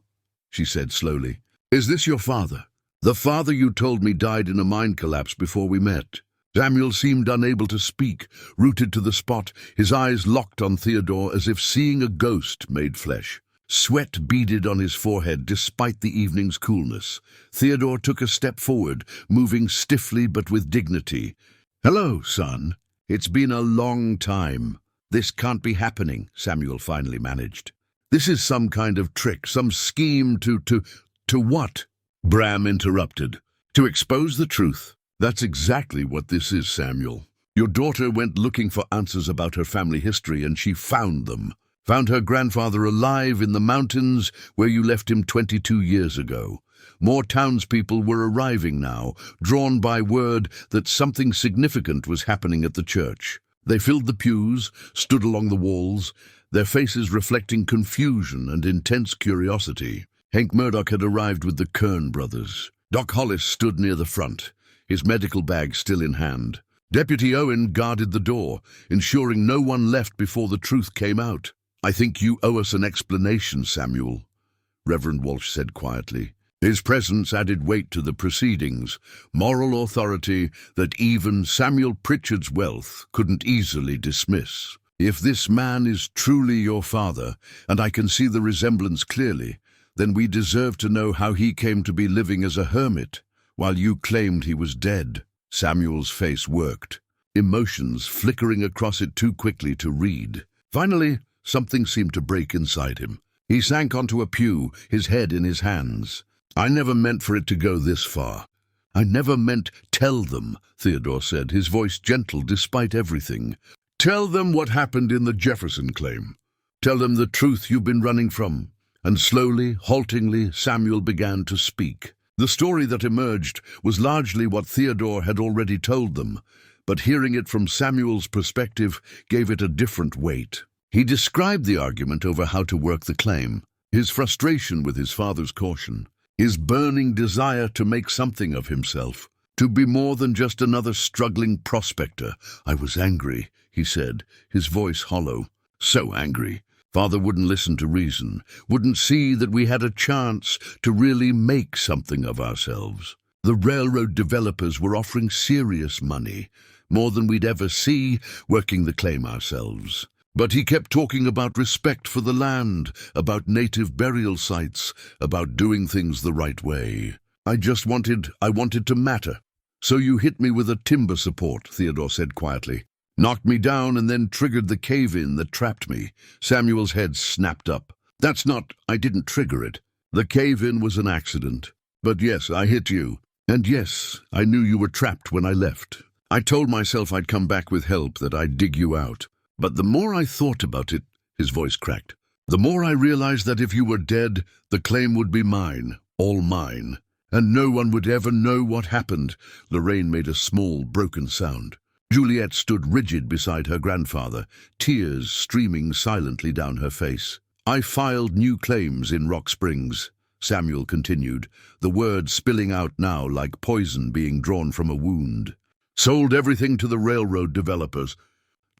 she said slowly, "is this your father? The father you told me died in a mine collapse before we met." Samuel seemed unable to speak, rooted to the spot, his eyes locked on Theodore as if seeing a ghost made flesh. Sweat beaded on his forehead despite the evening's coolness. Theodore took a step forward, moving stiffly but with dignity. "Hello, son. It's been a long time." "This can't be happening," Samuel finally managed. "This is some kind of trick, some scheme to what?" Bram interrupted. "To expose the truth." "That's exactly what this is, Samuel. Your daughter went looking for answers about her family history and she found them. Found her grandfather alive in the mountains where you left him 22 years ago. More townspeople were arriving now, drawn by word that something significant was happening at the church. They filled the pews, stood along the walls, their faces reflecting confusion and intense curiosity. Hank Murdoch had arrived with the Kern brothers. Doc Hollis stood near the front, his medical bag still in hand. Deputy Owen guarded the door, ensuring no one left before the truth came out. "I think you owe us an explanation, Samuel," Reverend Walsh said quietly. His presence added weight to the proceedings, moral authority that even Samuel Pritchard's wealth couldn't easily dismiss. "If this man is truly your father, and I can see the resemblance clearly, then we deserve to know how he came to be living as a hermit, while you claimed he was dead." Samuel's face worked, emotions flickering across it too quickly to read. Finally, something seemed to break inside him. He sank onto a pew, his head in his hands. "I never meant for it to go this far. I never meant—" "Tell them," Theodore said, his voice gentle despite everything. "Tell them what happened in the Jefferson claim. Tell them the truth you've been running from." And slowly, haltingly, Samuel began to speak. The story that emerged was largely what Theodore had already told them, but hearing it from Samuel's perspective gave it a different weight. He described the argument over how to work the claim, his frustration with his father's caution, his burning desire to make something of himself, to be more than just another struggling prospector. "I was angry," he said, his voice hollow. "So angry. Father wouldn't listen to reason, wouldn't see that we had a chance to really make something of ourselves. The railroad developers were offering serious money, more than we'd ever see, working the claim ourselves. But he kept talking about respect for the land, about native burial sites, about doing things the right way. I wanted to matter. So you hit me with a timber support," Theodore said quietly. "Knocked me down and then triggered the cave-in that trapped me." Samuel's head snapped up. I didn't trigger it. The cave-in was an accident. But yes, I hit you. And yes, I knew you were trapped when I left. I told myself I'd come back with help, that I'd dig you out. But the more I thought about it," his voice cracked, "the more I realized that if you were dead, the claim would be mine, all mine. And no one would ever know what happened." Lorraine made a small, broken sound. Juliet stood rigid beside her grandfather, tears streaming silently down her face. "I filed new claims in Rock Springs," Samuel continued, the words spilling out now like poison being drawn from a wound. "Sold everything to the railroad developers.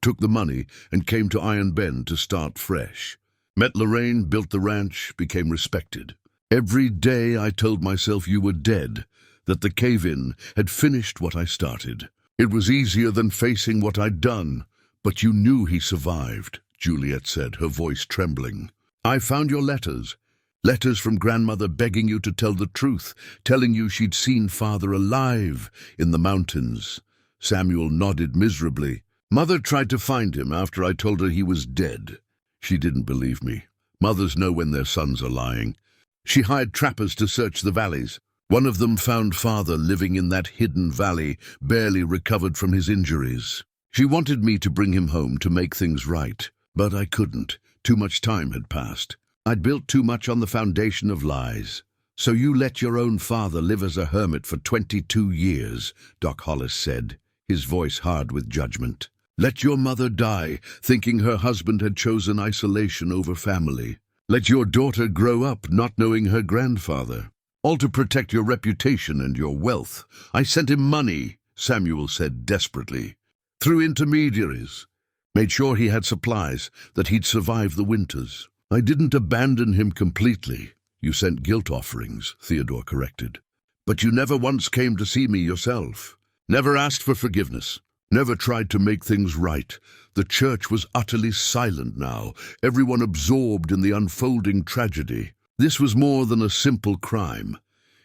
Took the money and came to Iron Bend to start fresh. Met Lorraine, built the ranch, became respected. Every day I told myself you were dead, that the cave-in had finished what I started. It was easier than facing what I'd done. But you knew he survived, Juliet said, her voice trembling. I found your letters. Letters from grandmother begging you to tell the truth, telling you she'd seen father alive in the mountains. Samuel nodded miserably. Mother tried to find him after I told her he was dead. She didn't believe me. Mothers know when their sons are lying. She hired trappers to search the valleys. One of them found father living in that hidden valley, barely recovered from his injuries. She wanted me to bring him home to make things right, but I couldn't. Too much time had passed. I'd built too much on the foundation of lies. So you let your own father live as a hermit for 22 years, Doc Hollis said, his voice hard with judgment. Let your mother die, thinking her husband had chosen isolation over family. Let your daughter grow up not knowing her grandfather. All to protect your reputation and your wealth. I sent him money, Samuel said desperately. Through intermediaries. Made sure he had supplies, that he'd survive the winters. I didn't abandon him completely. You sent guilt offerings, Theodore corrected. But you never once came to see me yourself. Never asked for forgiveness. Never tried to make things right. The church was utterly silent now, everyone absorbed in the unfolding tragedy. This was more than a simple crime.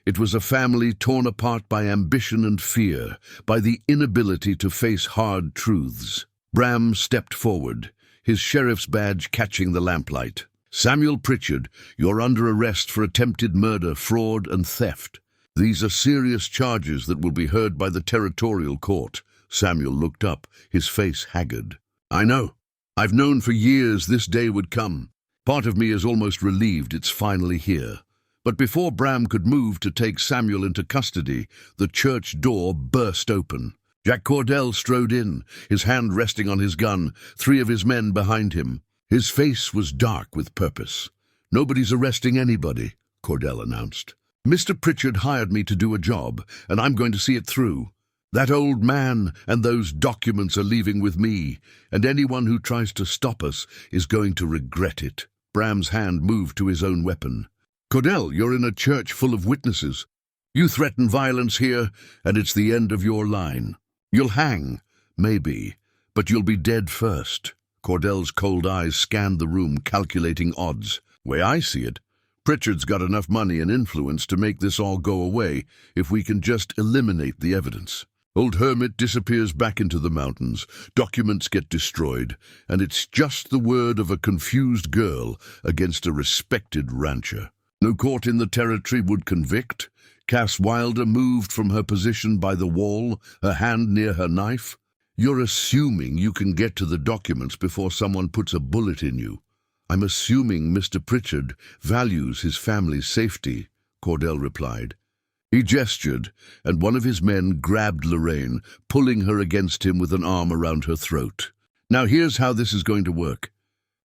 It was a family torn apart by ambition and fear, by the inability to face hard truths. Bram stepped forward, his sheriff's badge catching the lamplight. Samuel Pritchard, you're under arrest for attempted murder, fraud, and theft. These are serious charges that will be heard by the territorial court. Samuel looked up, his face haggard. I know. I've known for years this day would come. Part of me is almost relieved it's finally here. But before Bram could move to take Samuel into custody, the church door burst open. Jack Cordell strode in, his hand resting on his gun, 3 of his men behind him. His face was dark with purpose. Nobody's arresting anybody, Cordell announced. Mr. Pritchard hired me to do a job, and I'm going to see it through. That old man and those documents are leaving with me, and anyone who tries to stop us is going to regret it. Bram's hand moved to his own weapon. Cordell, you're in a church full of witnesses. You threaten violence here, and it's the end of your line. You'll hang, maybe, but you'll be dead first. Cordell's cold eyes scanned the room, calculating odds. Way I see it, Pritchard's got enough money and influence to make this all go away if we can just eliminate the evidence. Old Hermit disappears back into the mountains, documents get destroyed, and it's just the word of a confused girl against a respected rancher. No court in the territory would convict. Cass Wilder moved from her position by the wall, her hand near her knife. You're assuming you can get to the documents before someone puts a bullet in you. I'm assuming Mr. Pritchard values his family's safety, Cordell replied. He gestured, and one of his men grabbed Lorraine, pulling her against him with an arm around her throat. Now here's how this is going to work.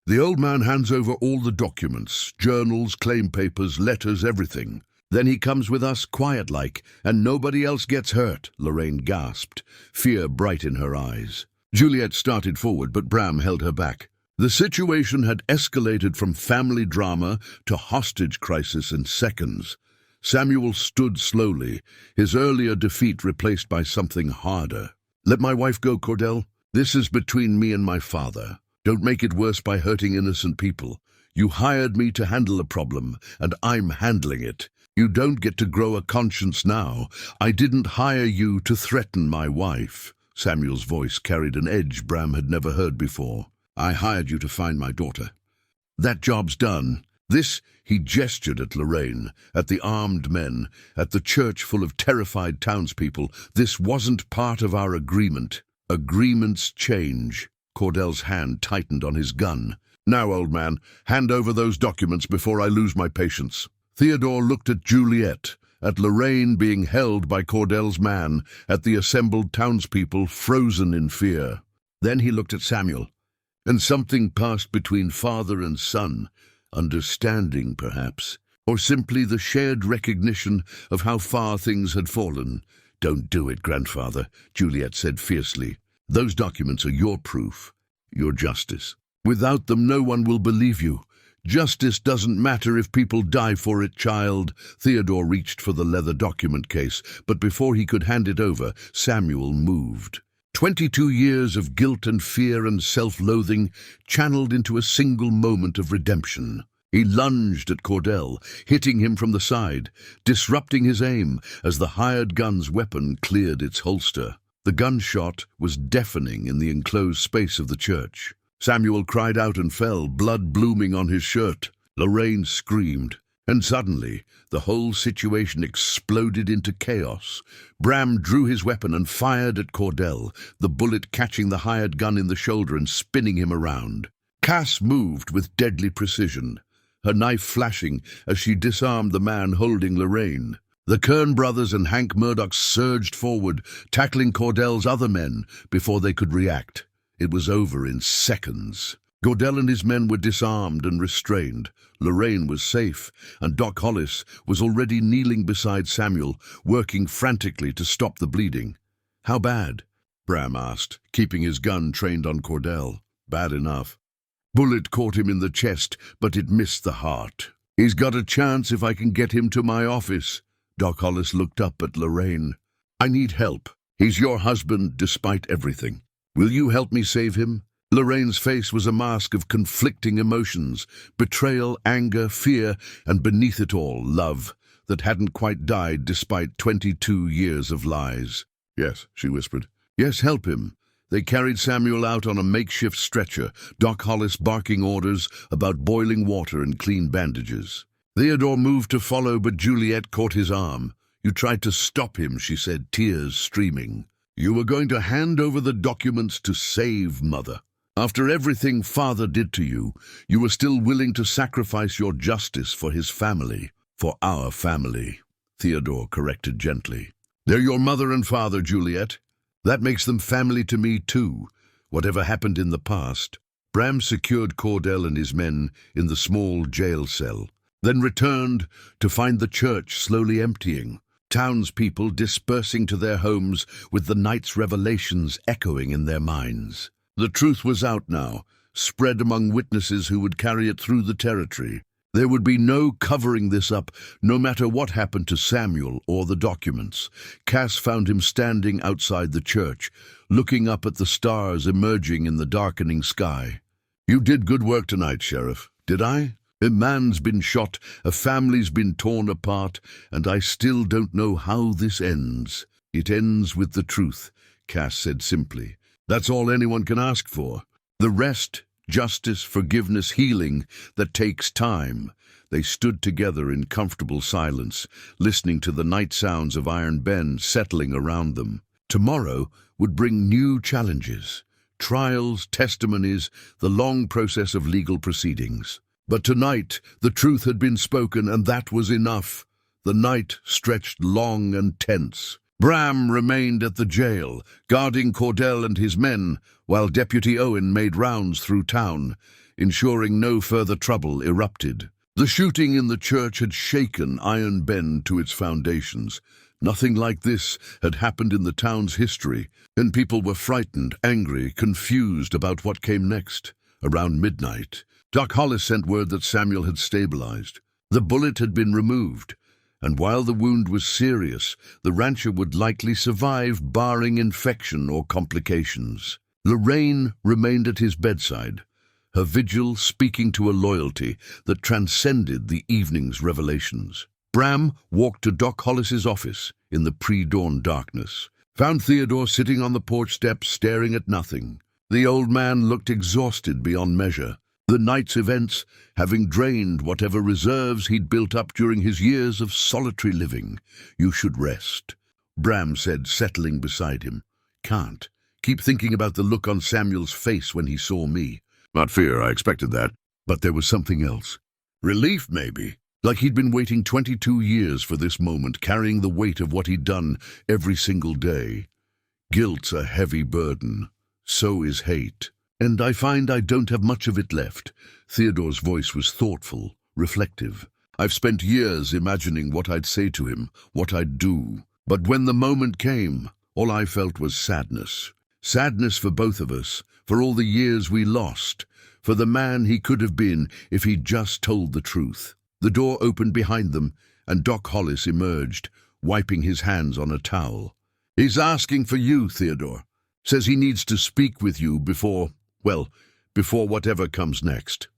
The old man hands over all the documents, journals, claim papers, letters, everything. Then he comes with us quiet-like, and nobody else gets hurt, Lorraine gasped, fear bright in her eyes. Juliet started forward, but Bram held her back. The situation had escalated from family drama to hostage crisis in seconds. Samuel stood slowly, his earlier defeat replaced by something harder. Let my wife go, Cordell. This is between me and my father. Don't make it worse by hurting innocent people. You hired me to handle a problem, and I'm handling it. You don't get to grow a conscience now. I didn't hire you to threaten my wife. Samuel's voice carried an edge Bram had never heard before. I hired you to find my daughter. That job's done. This, he gestured at Lorraine, at the armed men, at the church full of terrified townspeople. This wasn't part of our agreement. Agreements change. Cordell's hand tightened on his gun. Now, old man, hand over those documents before I lose my patience. Theodore looked at Juliet, at Lorraine being held by Cordell's man, at the assembled townspeople frozen in fear. Then he looked at Samuel, and something passed between father and son. Understanding, perhaps, or simply the shared recognition of how far things had fallen. Don't do it, grandfather, Juliet said fiercely. Those documents are your proof, your justice. Without them, no one will believe you. Justice doesn't matter if people die for it, child. Theodore reached for the leather document case, but before he could hand it over, Samuel moved. 22 years of guilt and fear and self-loathing channeled into a single moment of redemption. He lunged at Cordell, hitting him from the side, disrupting his aim as the hired gun's weapon cleared its holster. The gunshot was deafening in the enclosed space of the church. Samuel cried out and fell, blood blooming on his shirt. Lorraine screamed, and suddenly the whole situation exploded into chaos. Bram drew his weapon and fired at Cordell, the bullet catching the hired gun in the shoulder and spinning him around. Cass moved with deadly precision, her knife flashing as she disarmed the man holding Lorraine. The Kern brothers and Hank Murdoch surged forward, tackling Cordell's other men before they could react. It was over in seconds. Cordell and his men were disarmed and restrained. Lorraine was safe, and Doc Hollis was already kneeling beside Samuel, working frantically to stop the bleeding. "How bad?" Bram asked, keeping his gun trained on Cordell. "Bad enough. Bullet caught him in the chest, but it missed the heart. He's got a chance if I can get him to my office." Doc Hollis looked up at Lorraine. "I need help. He's your husband despite everything. Will you help me save him?" Lorraine's face was a mask of conflicting emotions, betrayal, anger, fear, and beneath it all, love, that hadn't quite died despite 22 years of lies. "Yes," she whispered. "Yes, help him." They carried Samuel out on a makeshift stretcher, Doc Hollis barking orders about boiling water and clean bandages. Theodore moved to follow, but Juliet caught his arm. "You tried to stop him," she said, tears streaming. "You were going to hand over the documents to save Mother. After everything Father did to you, you were still willing to sacrifice your justice for his family, for our family," Theodore corrected gently. "They're your mother and father, Juliet. That makes them family to me, too, whatever happened in the past." Bram secured Cordell and his men in the small jail cell, then returned to find the church slowly emptying, townspeople dispersing to their homes with the night's revelations echoing in their minds. The truth was out now, spread among witnesses who would carry it through the territory. There would be no covering this up, no matter what happened to Samuel or the documents. Cass found him standing outside the church, looking up at the stars emerging in the darkening sky. "You did good work tonight, Sheriff." "Did I? A man's been shot, a family's been torn apart, and I still don't know how this ends." "It ends with the truth," Cass said simply. "That's all anyone can ask for. The rest, justice, forgiveness, healing, that takes time." They stood together in comfortable silence, listening to the night sounds of Iron Bend settling around them. Tomorrow would bring new challenges, trials, testimonies, the long process of legal proceedings. But tonight the truth had been spoken, and that was enough. The night stretched long and tense. Bram remained at the jail, guarding Cordell and his men, while Deputy Owen made rounds through town, ensuring no further trouble erupted. The shooting in the church had shaken Iron Bend to its foundations. Nothing like this had happened in the town's history, and people were frightened, angry, confused about what came next. Around midnight, Doc Hollis sent word that Samuel had stabilized. The bullet had been removed, and while the wound was serious, the rancher would likely survive, barring infection or complications. Lorraine remained at his bedside, her vigil speaking to a loyalty that transcended the evening's revelations. Bram walked to Doc Hollis's office in the pre-dawn darkness, found Theodore sitting on the porch steps staring at nothing. The old man looked exhausted beyond measure, the night's events having drained whatever reserves he'd built up during his years of solitary living. "You should rest," Bram said, settling beside him. "Can't. Keep thinking about the look on Samuel's face when he saw me." "Not fear, I expected that." But there was something else. Relief, maybe. Like he'd been waiting 22 years for this moment, carrying the weight of what he'd done every single day. Guilt's a heavy burden. So is hate. And I find I don't have much of it left. Theodore's voice was thoughtful, reflective. I've spent years imagining what I'd say to him, what I'd do. But when the moment came, all I felt was sadness. Sadness for both of us, for all the years we lost, for the man he could have been if he'd just told the truth. The door opened behind them, and Doc Hollis emerged, wiping his hands on a towel. "He's asking for you, Theodore. Says he needs to speak with you before whatever comes next."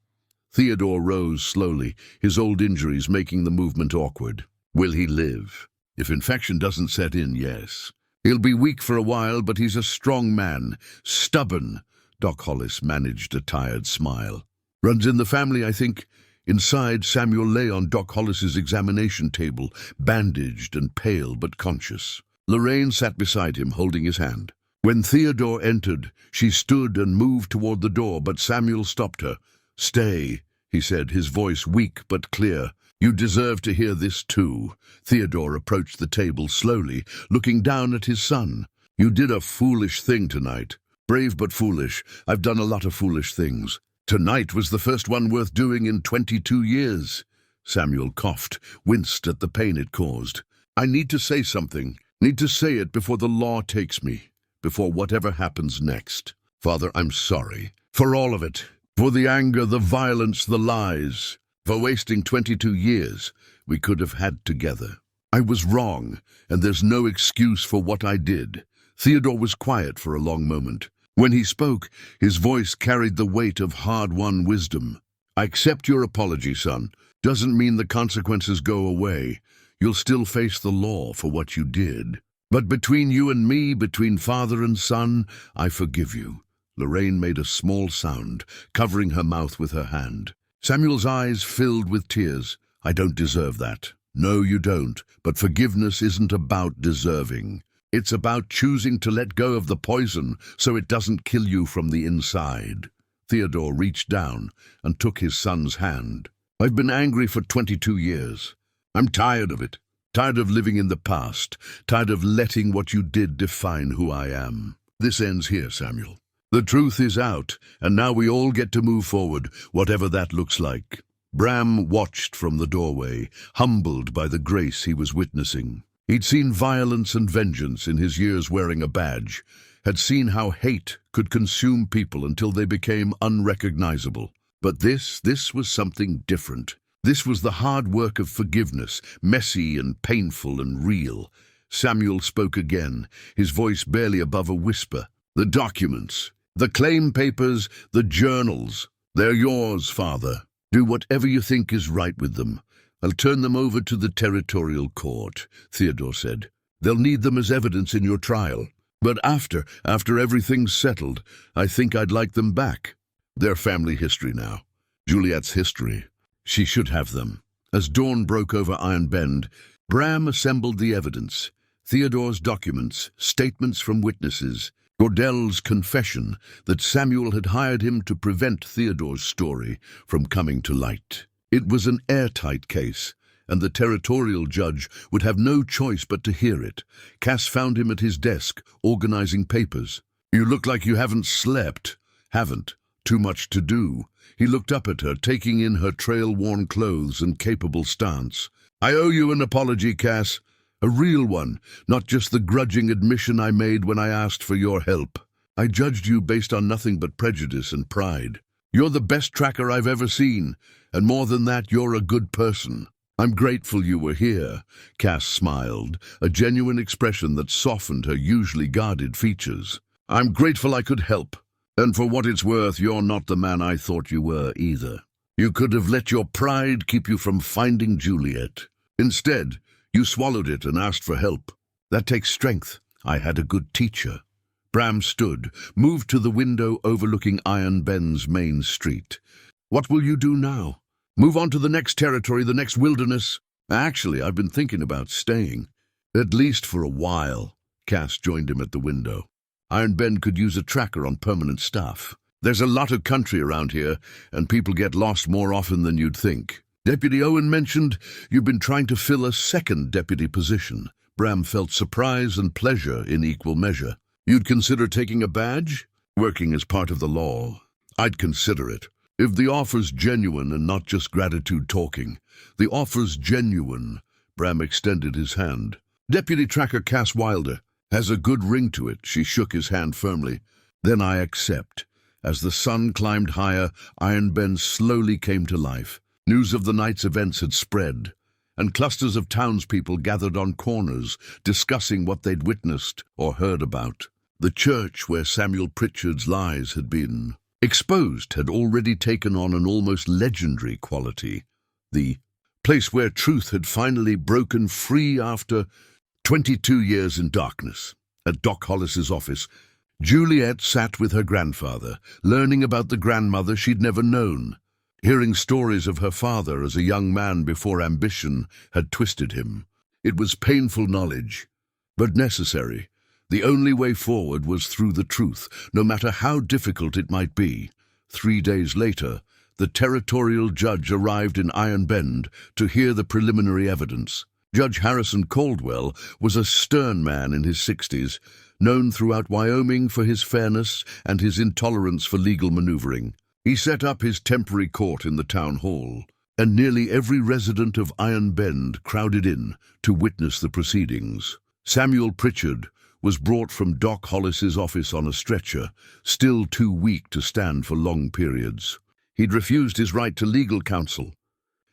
Theodore rose slowly, his old injuries making the movement awkward. "Will he live? If infection doesn't set in, yes. He'll be weak for a while, but he's a strong man. Stubborn." Doc Hollis managed a tired smile. "Runs in the family, I think." Inside, Samuel lay on Doc Hollis's examination table, bandaged and pale but conscious. Lorraine sat beside him, holding his hand. When Theodore entered, she stood and moved toward the door, but Samuel stopped her. "Stay," he said, his voice weak but clear. "You deserve to hear this too." Theodore approached the table slowly, looking down at his son. "You did a foolish thing tonight. Brave but foolish. I've done a lot of foolish things. Tonight was the first one worth doing in 22 years. Samuel coughed, winced at the pain it caused. "I need to say something. Need to say it before the law takes me. Before whatever happens next. Father, I'm sorry. For all of it. For the anger, the violence, the lies. For wasting 22 years we could have had together. I was wrong, and there's no excuse for what I did." Theodore was quiet for a long moment. When he spoke, his voice carried the weight of hard-won wisdom. "I accept your apology, son. Doesn't mean the consequences go away. You'll still face the law for what you did. But between you and me, between father and son, I forgive you." Lorraine made a small sound, covering her mouth with her hand. Samuel's eyes filled with tears. "I don't deserve that." "No, you don't. But forgiveness isn't about deserving. It's about choosing to let go of the poison so it doesn't kill you from the inside." Theodore reached down and took his son's hand. "I've been angry for 22 years. I'm tired of it. Tired of living in the past. Tired of letting what you did define who I am. This ends here, Samuel. The truth is out, and now we all get to move forward, whatever that looks like." Bram watched from the doorway, humbled by the grace he was witnessing. He'd seen violence and vengeance in his years wearing a badge, had seen how hate could consume people until they became unrecognizable. But this was something different. This was the hard work of forgiveness, messy and painful and real. Samuel spoke again, his voice barely above a whisper. "The documents, the claim papers, the journals, they're yours, Father. Do whatever you think is right with them. I'll turn them over to the territorial court," Theodore said. "They'll need them as evidence in your trial. But after everything's settled, I think I'd like them back. They're family history now. Juliet's history. She should have them." As dawn broke over Iron Bend, Bram assembled the evidence. Theodore's documents, statements from witnesses, Gordell's confession that Samuel had hired him to prevent Theodore's story from coming to light. It was an airtight case, and the territorial judge would have no choice but to hear it. Cass found him at his desk, organizing papers. "You look like you haven't slept." "Haven't. Too much to do." He looked up at her, taking in her trail-worn clothes and capable stance. "I owe you an apology, Cass. A real one, not just the grudging admission I made when I asked for your help. I judged you based on nothing but prejudice and pride. You're the best tracker I've ever seen, and more than that, you're a good person. I'm grateful you were here." Cass smiled, a genuine expression that softened her usually guarded features. "I'm grateful I could help. And for what it's worth, you're not the man I thought you were either. You could have let your pride keep you from finding Juliet. Instead, you swallowed it and asked for help. That takes strength. I had a good teacher." Bram stood, moved to the window overlooking Iron Bend's main street. "What will you do now? Move on to the next territory, the next wilderness?" "Actually, I've been thinking about staying. At least for a while." Cass joined him at the window. "Iron Bend could use a tracker on permanent staff. There's a lot of country around here, and people get lost more often than you'd think. Deputy Owen mentioned you've been trying to fill a second deputy position." Bram felt surprise and pleasure in equal measure. "You'd consider taking a badge? Working as part of the law? I'd consider it. If the offer's genuine and not just gratitude talking." "The offer's genuine." Bram extended his hand. "Deputy Tracker Cass Wilder has a good ring to it." She shook his hand firmly. "Then I accept." As the sun climbed higher, Iron Bend slowly came to life. News of the night's events had spread, and clusters of townspeople gathered on corners, discussing what they'd witnessed or heard about. The church where Samuel Pritchard's lies had been exposed had already taken on an almost legendary quality. The place where truth had finally broken free after 22 years in darkness. At Doc Hollis's office, Juliet sat with her grandfather, learning about the grandmother she'd never known, hearing stories of her father as a young man before ambition had twisted him. It was painful knowledge, but necessary. The only way forward was through the truth, no matter how difficult it might be. 3 days later, the territorial judge arrived in Iron Bend to hear the preliminary evidence. Judge Harrison Caldwell was a stern man in his 60s, known throughout Wyoming for his fairness and his intolerance for legal maneuvering. He set up his temporary court in the town hall, and nearly every resident of Iron Bend crowded in to witness the proceedings. Samuel Pritchard was brought from Doc Hollis's office on a stretcher, still too weak to stand for long periods. He'd refused his right to legal counsel,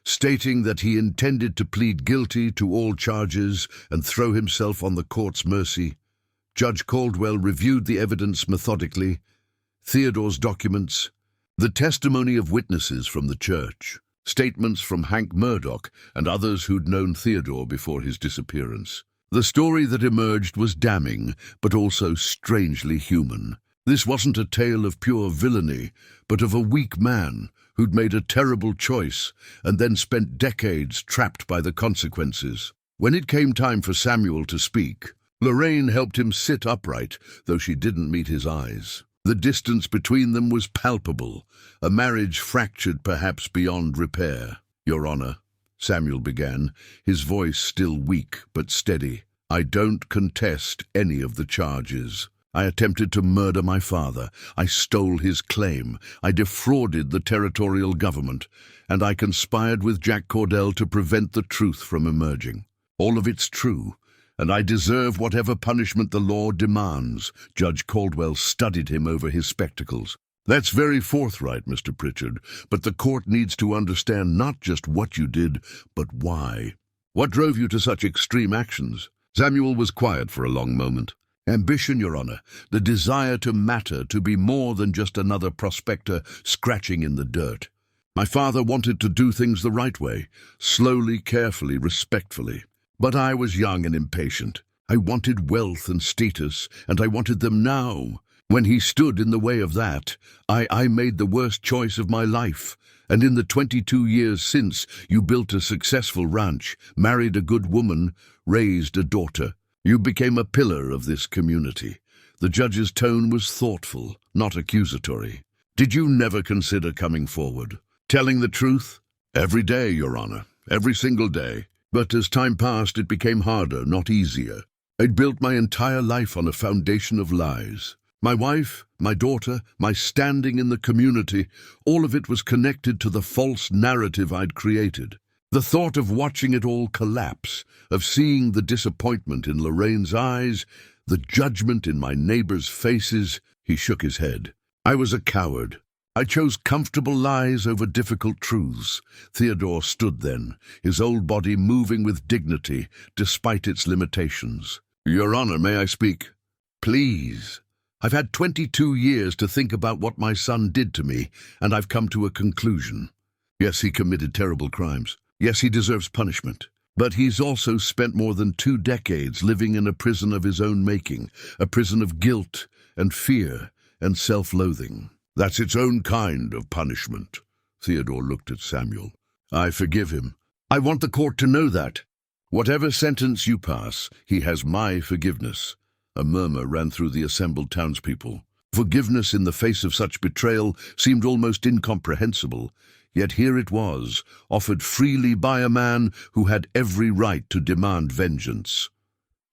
stating that he intended to plead guilty to all charges and throw himself on the court's mercy. Judge Caldwell reviewed the evidence methodically, Theodore's documents, the testimony of witnesses from the church, statements from Hank Murdoch and others who'd known Theodore before his disappearance. The story that emerged was damning, but also strangely human. This wasn't a tale of pure villainy, but of a weak man who'd made a terrible choice and then spent decades trapped by the consequences. When it came time for Samuel to speak, Lorraine helped him sit upright, though she didn't meet his eyes. The distance between them was palpable, a marriage fractured perhaps beyond repair. "Your Honor," Samuel began, his voice still weak but steady, "I don't contest any of the charges. I attempted to murder my father. I stole his claim. I defrauded the territorial government. And I conspired with Jack Cordell to prevent the truth from emerging. All of it's true, and I deserve whatever punishment the law demands." Judge Caldwell studied him over his spectacles. "That's very forthright, Mr. Pritchard, but the court needs to understand not just what you did, but why. What drove you to such extreme actions?" Samuel was quiet for a long moment. "Ambition, Your Honor, the desire to matter, to be more than just another prospector scratching in the dirt. My father wanted to do things the right way, slowly, carefully, respectfully. But I was young and impatient. I wanted wealth and status, and I wanted them now. When he stood in the way of that, I made the worst choice of my life. And in the 22 years since, you built a successful ranch, married a good woman, raised a daughter. You became a pillar of this community." The judge's tone was thoughtful, not accusatory. "Did you never consider coming forward, telling the truth?" "Every day, Your Honor, every single day. But as time passed, it became harder, not easier. I'd built my entire life on a foundation of lies. My wife, my daughter, my standing in the community, all of it was connected to the false narrative I'd created. The thought of watching it all collapse, of seeing the disappointment in Lorraine's eyes, the judgment in my neighbors' faces," he shook his head. "I was a coward. I chose comfortable lies over difficult truths." Theodore stood then, his old body moving with dignity, despite its limitations. "Your Honor, may I speak?" "Please. I've had 22 years to think about what my son did to me, and I've come to a conclusion. Yes, he committed terrible crimes. Yes, he deserves punishment. But he's also spent more than 2 decades living in a prison of his own making, a prison of guilt and fear and self-loathing. That's its own kind of punishment." Theodore looked at Samuel. "I forgive him. I want the court to know that. Whatever sentence you pass, he has my forgiveness." A murmur ran through the assembled townspeople. Forgiveness in the face of such betrayal seemed almost incomprehensible. Yet here it was, offered freely by a man who had every right to demand vengeance.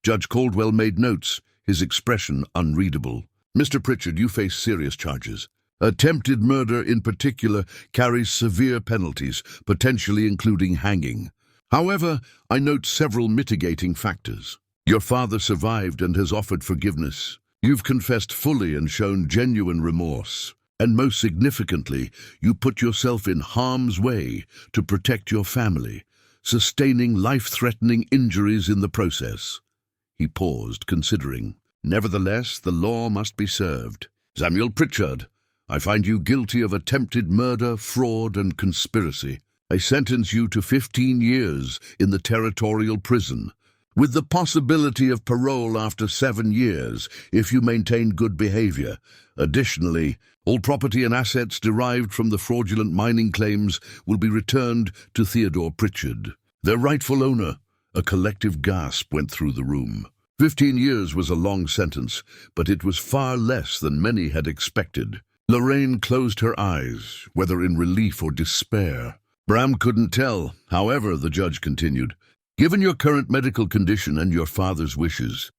Judge Caldwell made notes, his expression unreadable. "Mr. Pritchard, you face serious charges. Attempted murder in particular carries severe penalties, potentially including hanging. However, I note several mitigating factors. Your father survived and has offered forgiveness. You've confessed fully and shown genuine remorse. And most significantly, you put yourself in harm's way to protect your family, sustaining life-threatening injuries in the process." He paused, considering. "Nevertheless, the law must be served. Samuel Pritchard, I find you guilty of attempted murder, fraud, and conspiracy. I sentence you to 15 years in the territorial prison, with the possibility of parole after 7 years if you maintain good behavior. Additionally, all property and assets derived from the fraudulent mining claims will be returned to Theodore Pritchard, their rightful owner." A collective gasp went through the room. 15 years was a long sentence, but it was far less than many had expected. Lorraine closed her eyes, whether in relief or despair. Bram couldn't tell. However, the judge continued, "Given your current medical condition and your father's wishes,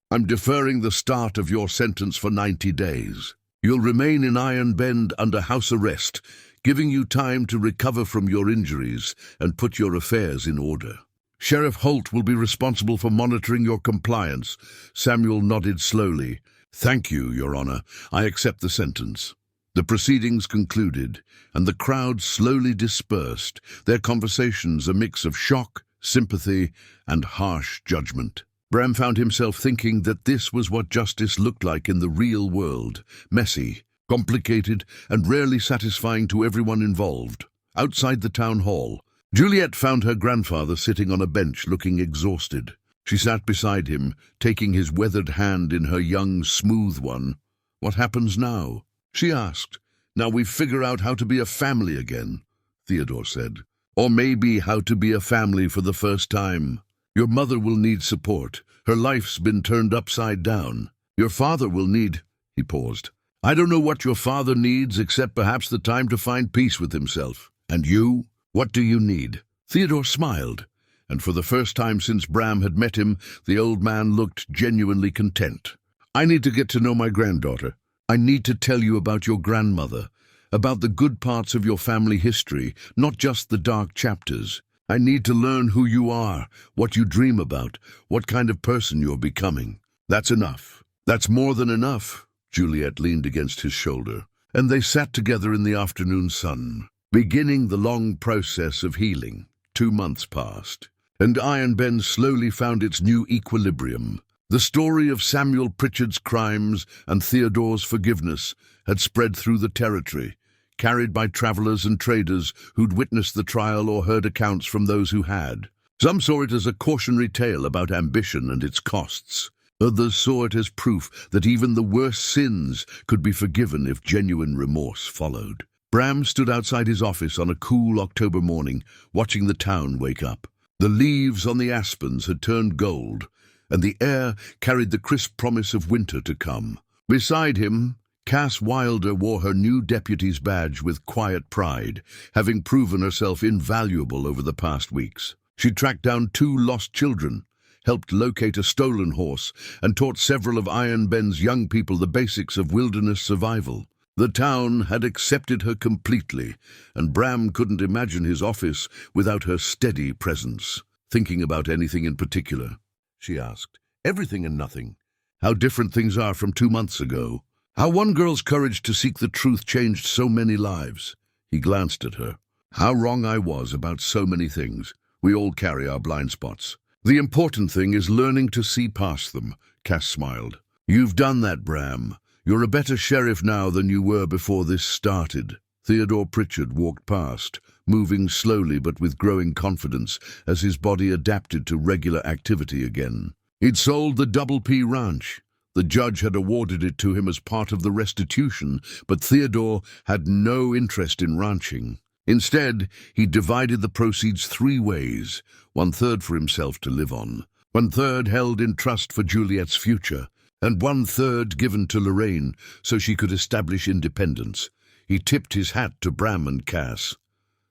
I'm deferring the start of your sentence for 90 days. You'll remain in Iron Bend under house arrest, giving you time to recover from your injuries and put your affairs in order. Sheriff Holt will be responsible for monitoring your compliance." Samuel nodded slowly. "Thank you, Your Honor. I accept the sentence." The proceedings concluded, and the crowd slowly dispersed, their conversations a mix of shock, sympathy, and harsh judgment. Bram found himself thinking that this was what justice looked like in the real world: messy, complicated, and rarely satisfying to everyone involved. Outside the town hall, Juliet found her grandfather sitting on a bench looking exhausted. She sat beside him, taking his weathered hand in her young, smooth one. "What happens now?" she asked. "Now we figure out how to be a family again," Theodore said. "Or maybe how to be a family for the first time. Your mother will need support. Her life's been turned upside down. Your father will need—" He paused. "I don't know what your father needs, except perhaps the time to find peace with himself. And you? What do you need?" Theodore smiled, and for the first time since Bram had met him, the old man looked genuinely content. "I need to get to know my granddaughter. I need to tell you about your grandmother, about the good parts of your family history, not just the dark chapters. I need to learn who you are, what you dream about, what kind of person you're becoming." "That's enough. That's more than enough." Juliet leaned against his shoulder, and they sat together in the afternoon sun, beginning the long process of healing. 2 months passed, and Iron Bend slowly found its new equilibrium. The story of Samuel Pritchard's crimes and Theodore's forgiveness had spread through the territory, carried by travelers and traders who'd witnessed the trial or heard accounts from those who had. Some saw it as a cautionary tale about ambition and its costs. Others saw it as proof that even the worst sins could be forgiven if genuine remorse followed. Bram stood outside his office on a cool October morning, watching the town wake up. The leaves on the aspens had turned gold, and the air carried the crisp promise of winter to come. Beside him, Cass Wilder wore her new deputy's badge with quiet pride, having proven herself invaluable over the past weeks. She tracked down 2 lost children, helped locate a stolen horse, and taught several of Iron Bend's young people the basics of wilderness survival. The town had accepted her completely, and Bram couldn't imagine his office without her steady presence. "Thinking about anything in particular?" she asked. "Everything and nothing. How different things are from 2 months ago. How one girl's courage to seek the truth changed so many lives." He glanced at her. "How wrong I was about so many things. We all carry our blind spots. The important thing is learning to see past them," Cass smiled. "You've done that, Bram. You're a better sheriff now than you were before this started." Theodore Pritchard walked past, moving slowly but with growing confidence as his body adapted to regular activity again. He'd sold the Double P Ranch. The judge had awarded it to him as part of the restitution, but Theodore had no interest in ranching. Instead, he divided the proceeds 3 ways, 1/3 for himself to live on, 1/3 held in trust for Juliet's future, and 1/3 given to Lorraine so she could establish independence. He tipped his hat to Bram and Cass.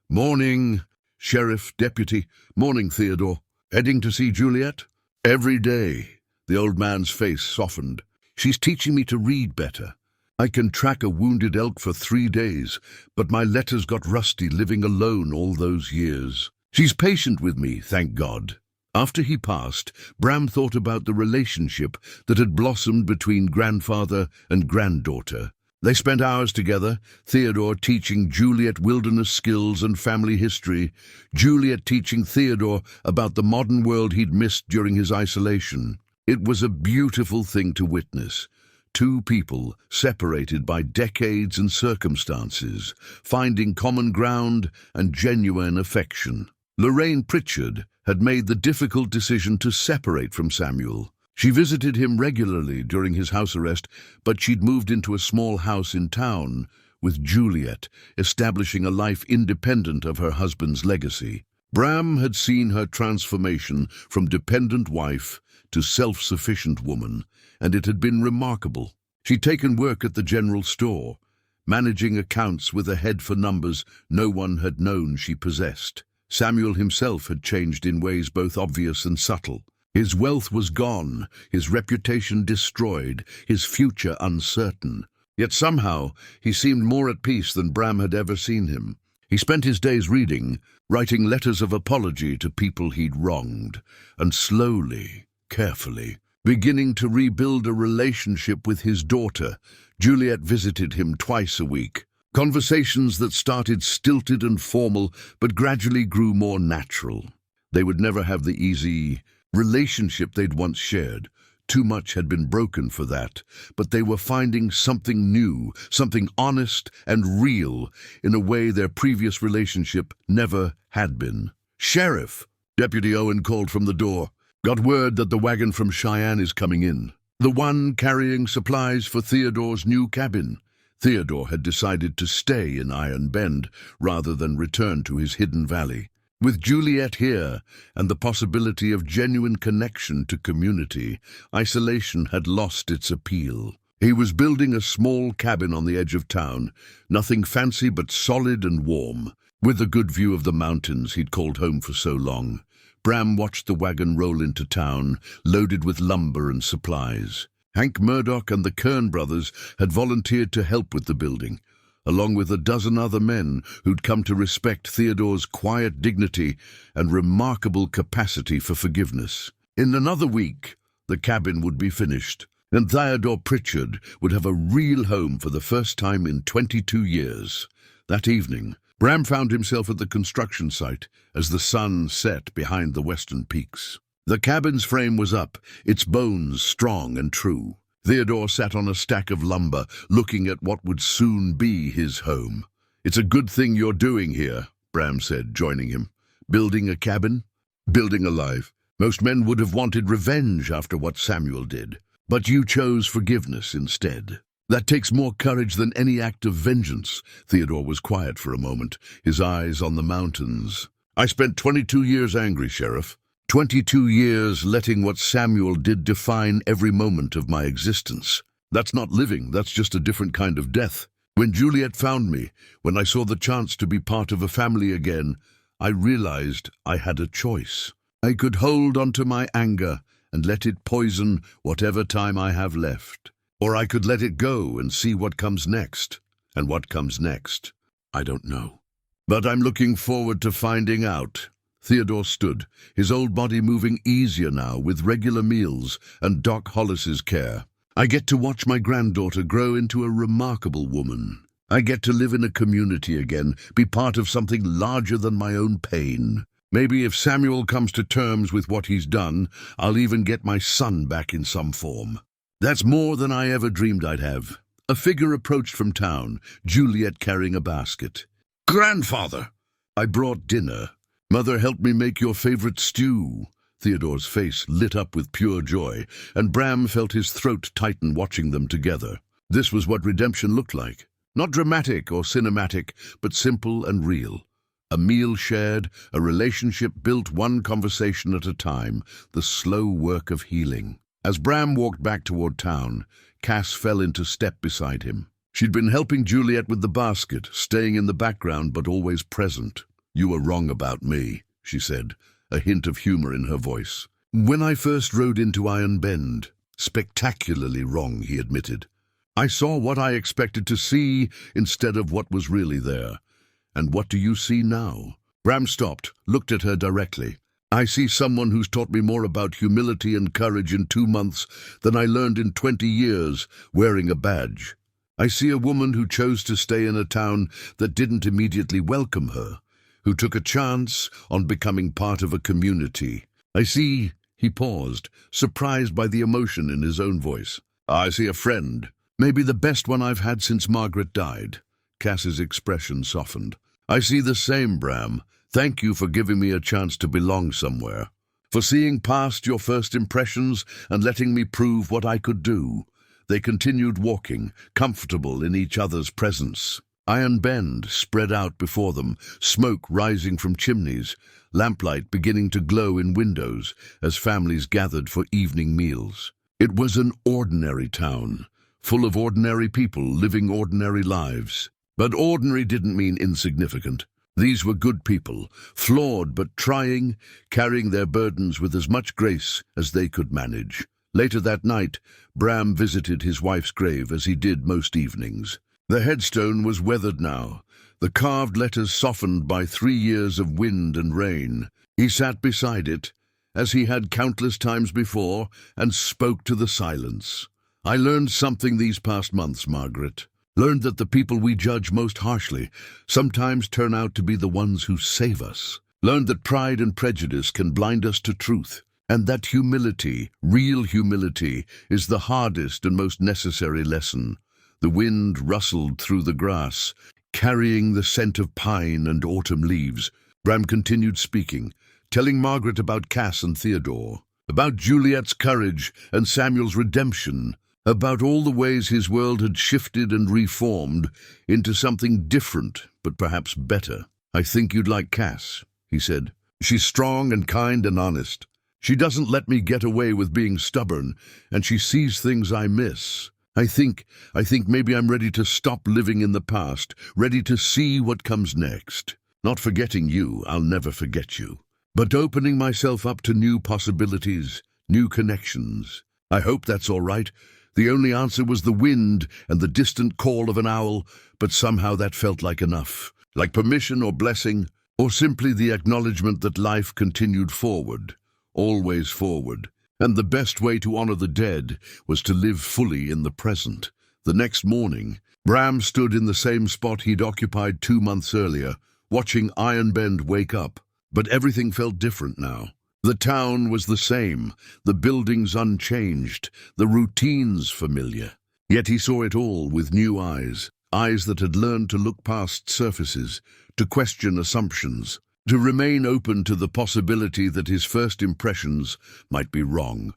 "Morning, Sheriff, Deputy. Morning, Theodore. Heading to see Juliet?" "Every day." The old man's face softened. "She's teaching me to read better. I can track a wounded elk for 3 days, but my letters got rusty living alone all those years. She's patient with me, thank God." After he passed, Bram thought about the relationship that had blossomed between grandfather and granddaughter. They spent hours together, Theodore teaching Juliet wilderness skills and family history, Juliet teaching Theodore about the modern world he'd missed during his isolation. It was a beautiful thing to witness. Two people, separated by decades and circumstances, finding common ground and genuine affection. Lorraine Pritchard had made the difficult decision to separate from Samuel. She visited him regularly during his house arrest, but she'd moved into a small house in town with Juliet, establishing a life independent of her husband's legacy. Bram had seen her transformation from dependent wife to self-sufficient woman, and it had been remarkable. She'd taken work at the general store, managing accounts with a head for numbers no one had known she possessed. Samuel himself had changed in ways both obvious and subtle. His wealth was gone, his reputation destroyed, his future uncertain. Yet somehow he seemed more at peace than Bram had ever seen him. He spent his days reading, writing letters of apology to people he'd wronged, and slowly, carefully, beginning to rebuild a relationship with his daughter. Juliet visited him twice a week. Conversations that started stilted and formal, but gradually grew more natural. They would never have the easy relationship they'd once shared. Too much had been broken for that, but they were finding something new, something honest and real, in a way their previous relationship never had been. "Sheriff," Deputy Owen called from the door. "Got word that the wagon from Cheyenne is coming in. The one carrying supplies for Theodore's new cabin." Theodore had decided to stay in Iron Bend rather than return to his hidden valley. With Juliet here, and the possibility of genuine connection to community, isolation had lost its appeal. He was building a small cabin on the edge of town, nothing fancy but solid and warm, with a good view of the mountains he'd called home for so long. Bram watched the wagon roll into town, loaded with lumber and supplies. Hank Murdoch and the Kern brothers had volunteered to help with the building, along with a dozen other men who'd come to respect Theodore's quiet dignity and remarkable capacity for forgiveness. In another week, the cabin would be finished, and Theodore Pritchard would have a real home for the first time in 22 years. That evening, Bram found himself at the construction site as the sun set behind the western peaks. The cabin's frame was up, its bones strong and true. Theodore sat on a stack of lumber, looking at what would soon be his home. "It's a good thing you're doing here," Bram said, joining him. "Building a cabin? Building a life. Most men would have wanted revenge after what Samuel did, but you chose forgiveness instead. That takes more courage than any act of vengeance." Theodore was quiet for a moment, his eyes on the mountains. "I spent 22 years angry, Sheriff. 22 years letting what Samuel did define every moment of my existence. That's not living, that's just a different kind of death. When Juliet found me, when I saw the chance to be part of a family again, I realized I had a choice. I could hold onto my anger and let it poison whatever time I have left. Or I could let it go and see what comes next. And what comes next, I don't know. But I'm looking forward to finding out." Theodore stood, his old body moving easier now with regular meals and Doc Hollis's care. "I get to watch my granddaughter grow into a remarkable woman. I get to live in a community again, be part of something larger than my own pain. Maybe if Samuel comes to terms with what he's done, I'll even get my son back in some form. That's more than I ever dreamed I'd have." A figure approached from town, Juliet carrying a basket. "Grandfather, I brought dinner. Mother helped me make your favorite stew." Theodore's face lit up with pure joy, and Bram felt his throat tighten watching them together. This was what redemption looked like. Not dramatic or cinematic, but simple and real. A meal shared, a relationship built one conversation at a time, the slow work of healing. As Bram walked back toward town, Cass fell into step beside him. She'd been helping Juliet with the basket, staying in the background but always present. "You were wrong about me," she said, a hint of humor in her voice. "When I first rode into Iron Bend, spectacularly wrong," he admitted. "I saw what I expected to see instead of what was really there. And what do you see now?" Bram stopped, looked at her directly. "I see someone who's taught me more about humility and courage in 2 months than I learned in 20 years wearing a badge." I see a woman who chose to stay in a town that didn't immediately welcome her, who took a chance on becoming part of a community. I see, he paused, surprised by the emotion in his own voice. I see a friend, maybe the best one I've had since Margaret died. Cass's expression softened. I see the same, Bram. Thank you for giving me a chance to belong somewhere, for seeing past your first impressions and letting me prove what I could do. They continued walking, comfortable in each other's presence. Iron Bend spread out before them, smoke rising from chimneys, lamplight beginning to glow in windows as families gathered for evening meals. It was an ordinary town, full of ordinary people living ordinary lives. But ordinary didn't mean insignificant. These were good people, flawed but trying, carrying their burdens with as much grace as they could manage. Later that night, Bram visited his wife's grave as he did most evenings. The headstone was weathered now, the carved letters softened by 3 years of wind and rain. He sat beside it, as he had countless times before, and spoke to the silence. I learned something these past months, Margaret. Learned that the people we judge most harshly sometimes turn out to be the ones who save us. Learned that pride and prejudice can blind us to truth, and that humility, real humility, is the hardest and most necessary lesson. The wind rustled through the grass, carrying the scent of pine and autumn leaves. Bram continued speaking, telling Margaret about Cass and Theodore, about Juliet's courage and Samuel's redemption, about all the ways his world had shifted and reformed into something different, but perhaps better. I think you'd like Cass, he said. She's strong and kind and honest. She doesn't let me get away with being stubborn, and she sees things I miss. I think maybe I'm ready to stop living in the past, ready to see what comes next. Not forgetting you, I'll never forget you, but opening myself up to new possibilities, new connections. I hope that's all right. The only answer was the wind and the distant call of an owl, but somehow that felt like enough, like permission or blessing, or simply the acknowledgement that life continued forward, always forward. And the best way to honor the dead was to live fully in the present. The next morning, Bram stood in the same spot he'd occupied 2 months earlier, watching Iron Bend wake up. But everything felt different now. The town was the same, the buildings unchanged, the routines familiar. Yet he saw it all with new eyes, eyes that had learned to look past surfaces, to question assumptions, to remain open to the possibility that his first impressions might be wrong.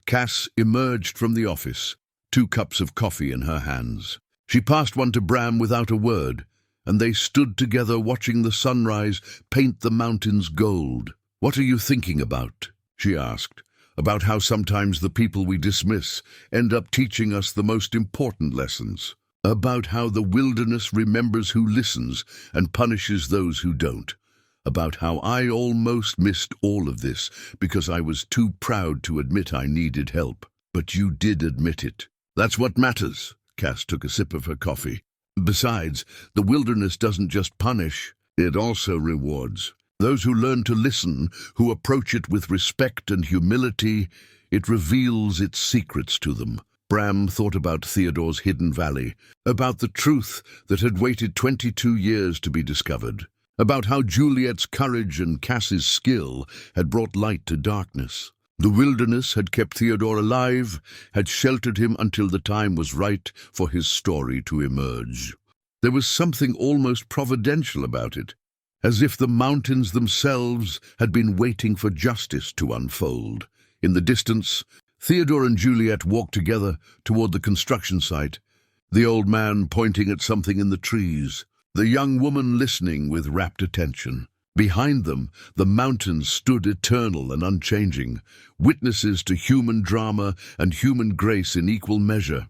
Cass emerged from the office, 2 cups of coffee in her hands. She passed one to Bram without a word, and they stood together watching the sunrise paint the mountains gold. What are you thinking about? She asked. About how sometimes the people we dismiss end up teaching us the most important lessons. About how the wilderness remembers who listens and punishes those who don't. About how I almost missed all of this because I was too proud to admit I needed help. But you did admit it. That's what matters. Cass took a sip of her coffee. Besides, the wilderness doesn't just punish, it also rewards. Those who learn to listen, who approach it with respect and humility, it reveals its secrets to them. Bram thought about Theodore's hidden valley, about the truth that had waited 22 years to be discovered, about how Juliet's courage and Cass's skill had brought light to darkness. The wilderness had kept Theodore alive, had sheltered him until the time was right for his story to emerge. There was something almost providential about it, as if the mountains themselves had been waiting for justice to unfold. In the distance, Theodore and Juliet walked together toward the construction site, the old man pointing at something in the trees, the young woman listening with rapt attention. Behind them, the mountains stood eternal and unchanging, witnesses to human drama and human grace in equal measure.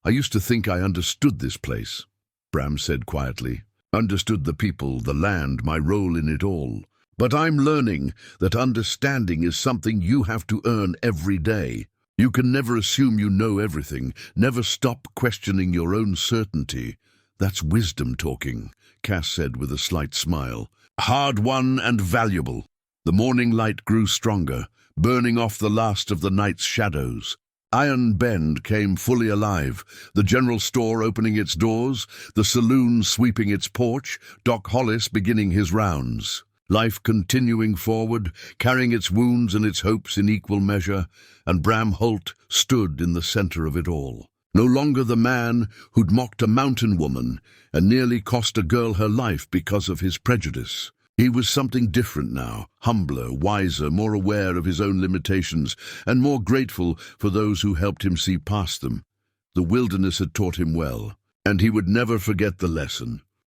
I used to think I understood this place, Bram said quietly. Understood the people, the land, my role in it all. But I'm learning that understanding is something you have to earn every day. You can never assume you know everything, never stop questioning your own certainty. That's wisdom talking, Cass said with a slight smile. Hard-won and valuable. The morning light grew stronger, burning off the last of the night's shadows. Iron Bend came fully alive, the general store opening its doors, the saloon sweeping its porch, Doc Hollis beginning his rounds. Life continuing forward, carrying its wounds and its hopes in equal measure, and Bram Holt stood in the center of it all. No longer the man who'd mocked a mountain woman and nearly cost a girl her life because of his prejudice. He was something different now, humbler, wiser, more aware of his own limitations, and more grateful for those who helped him see past them. The wilderness had taught him well, and he would never forget the lesson.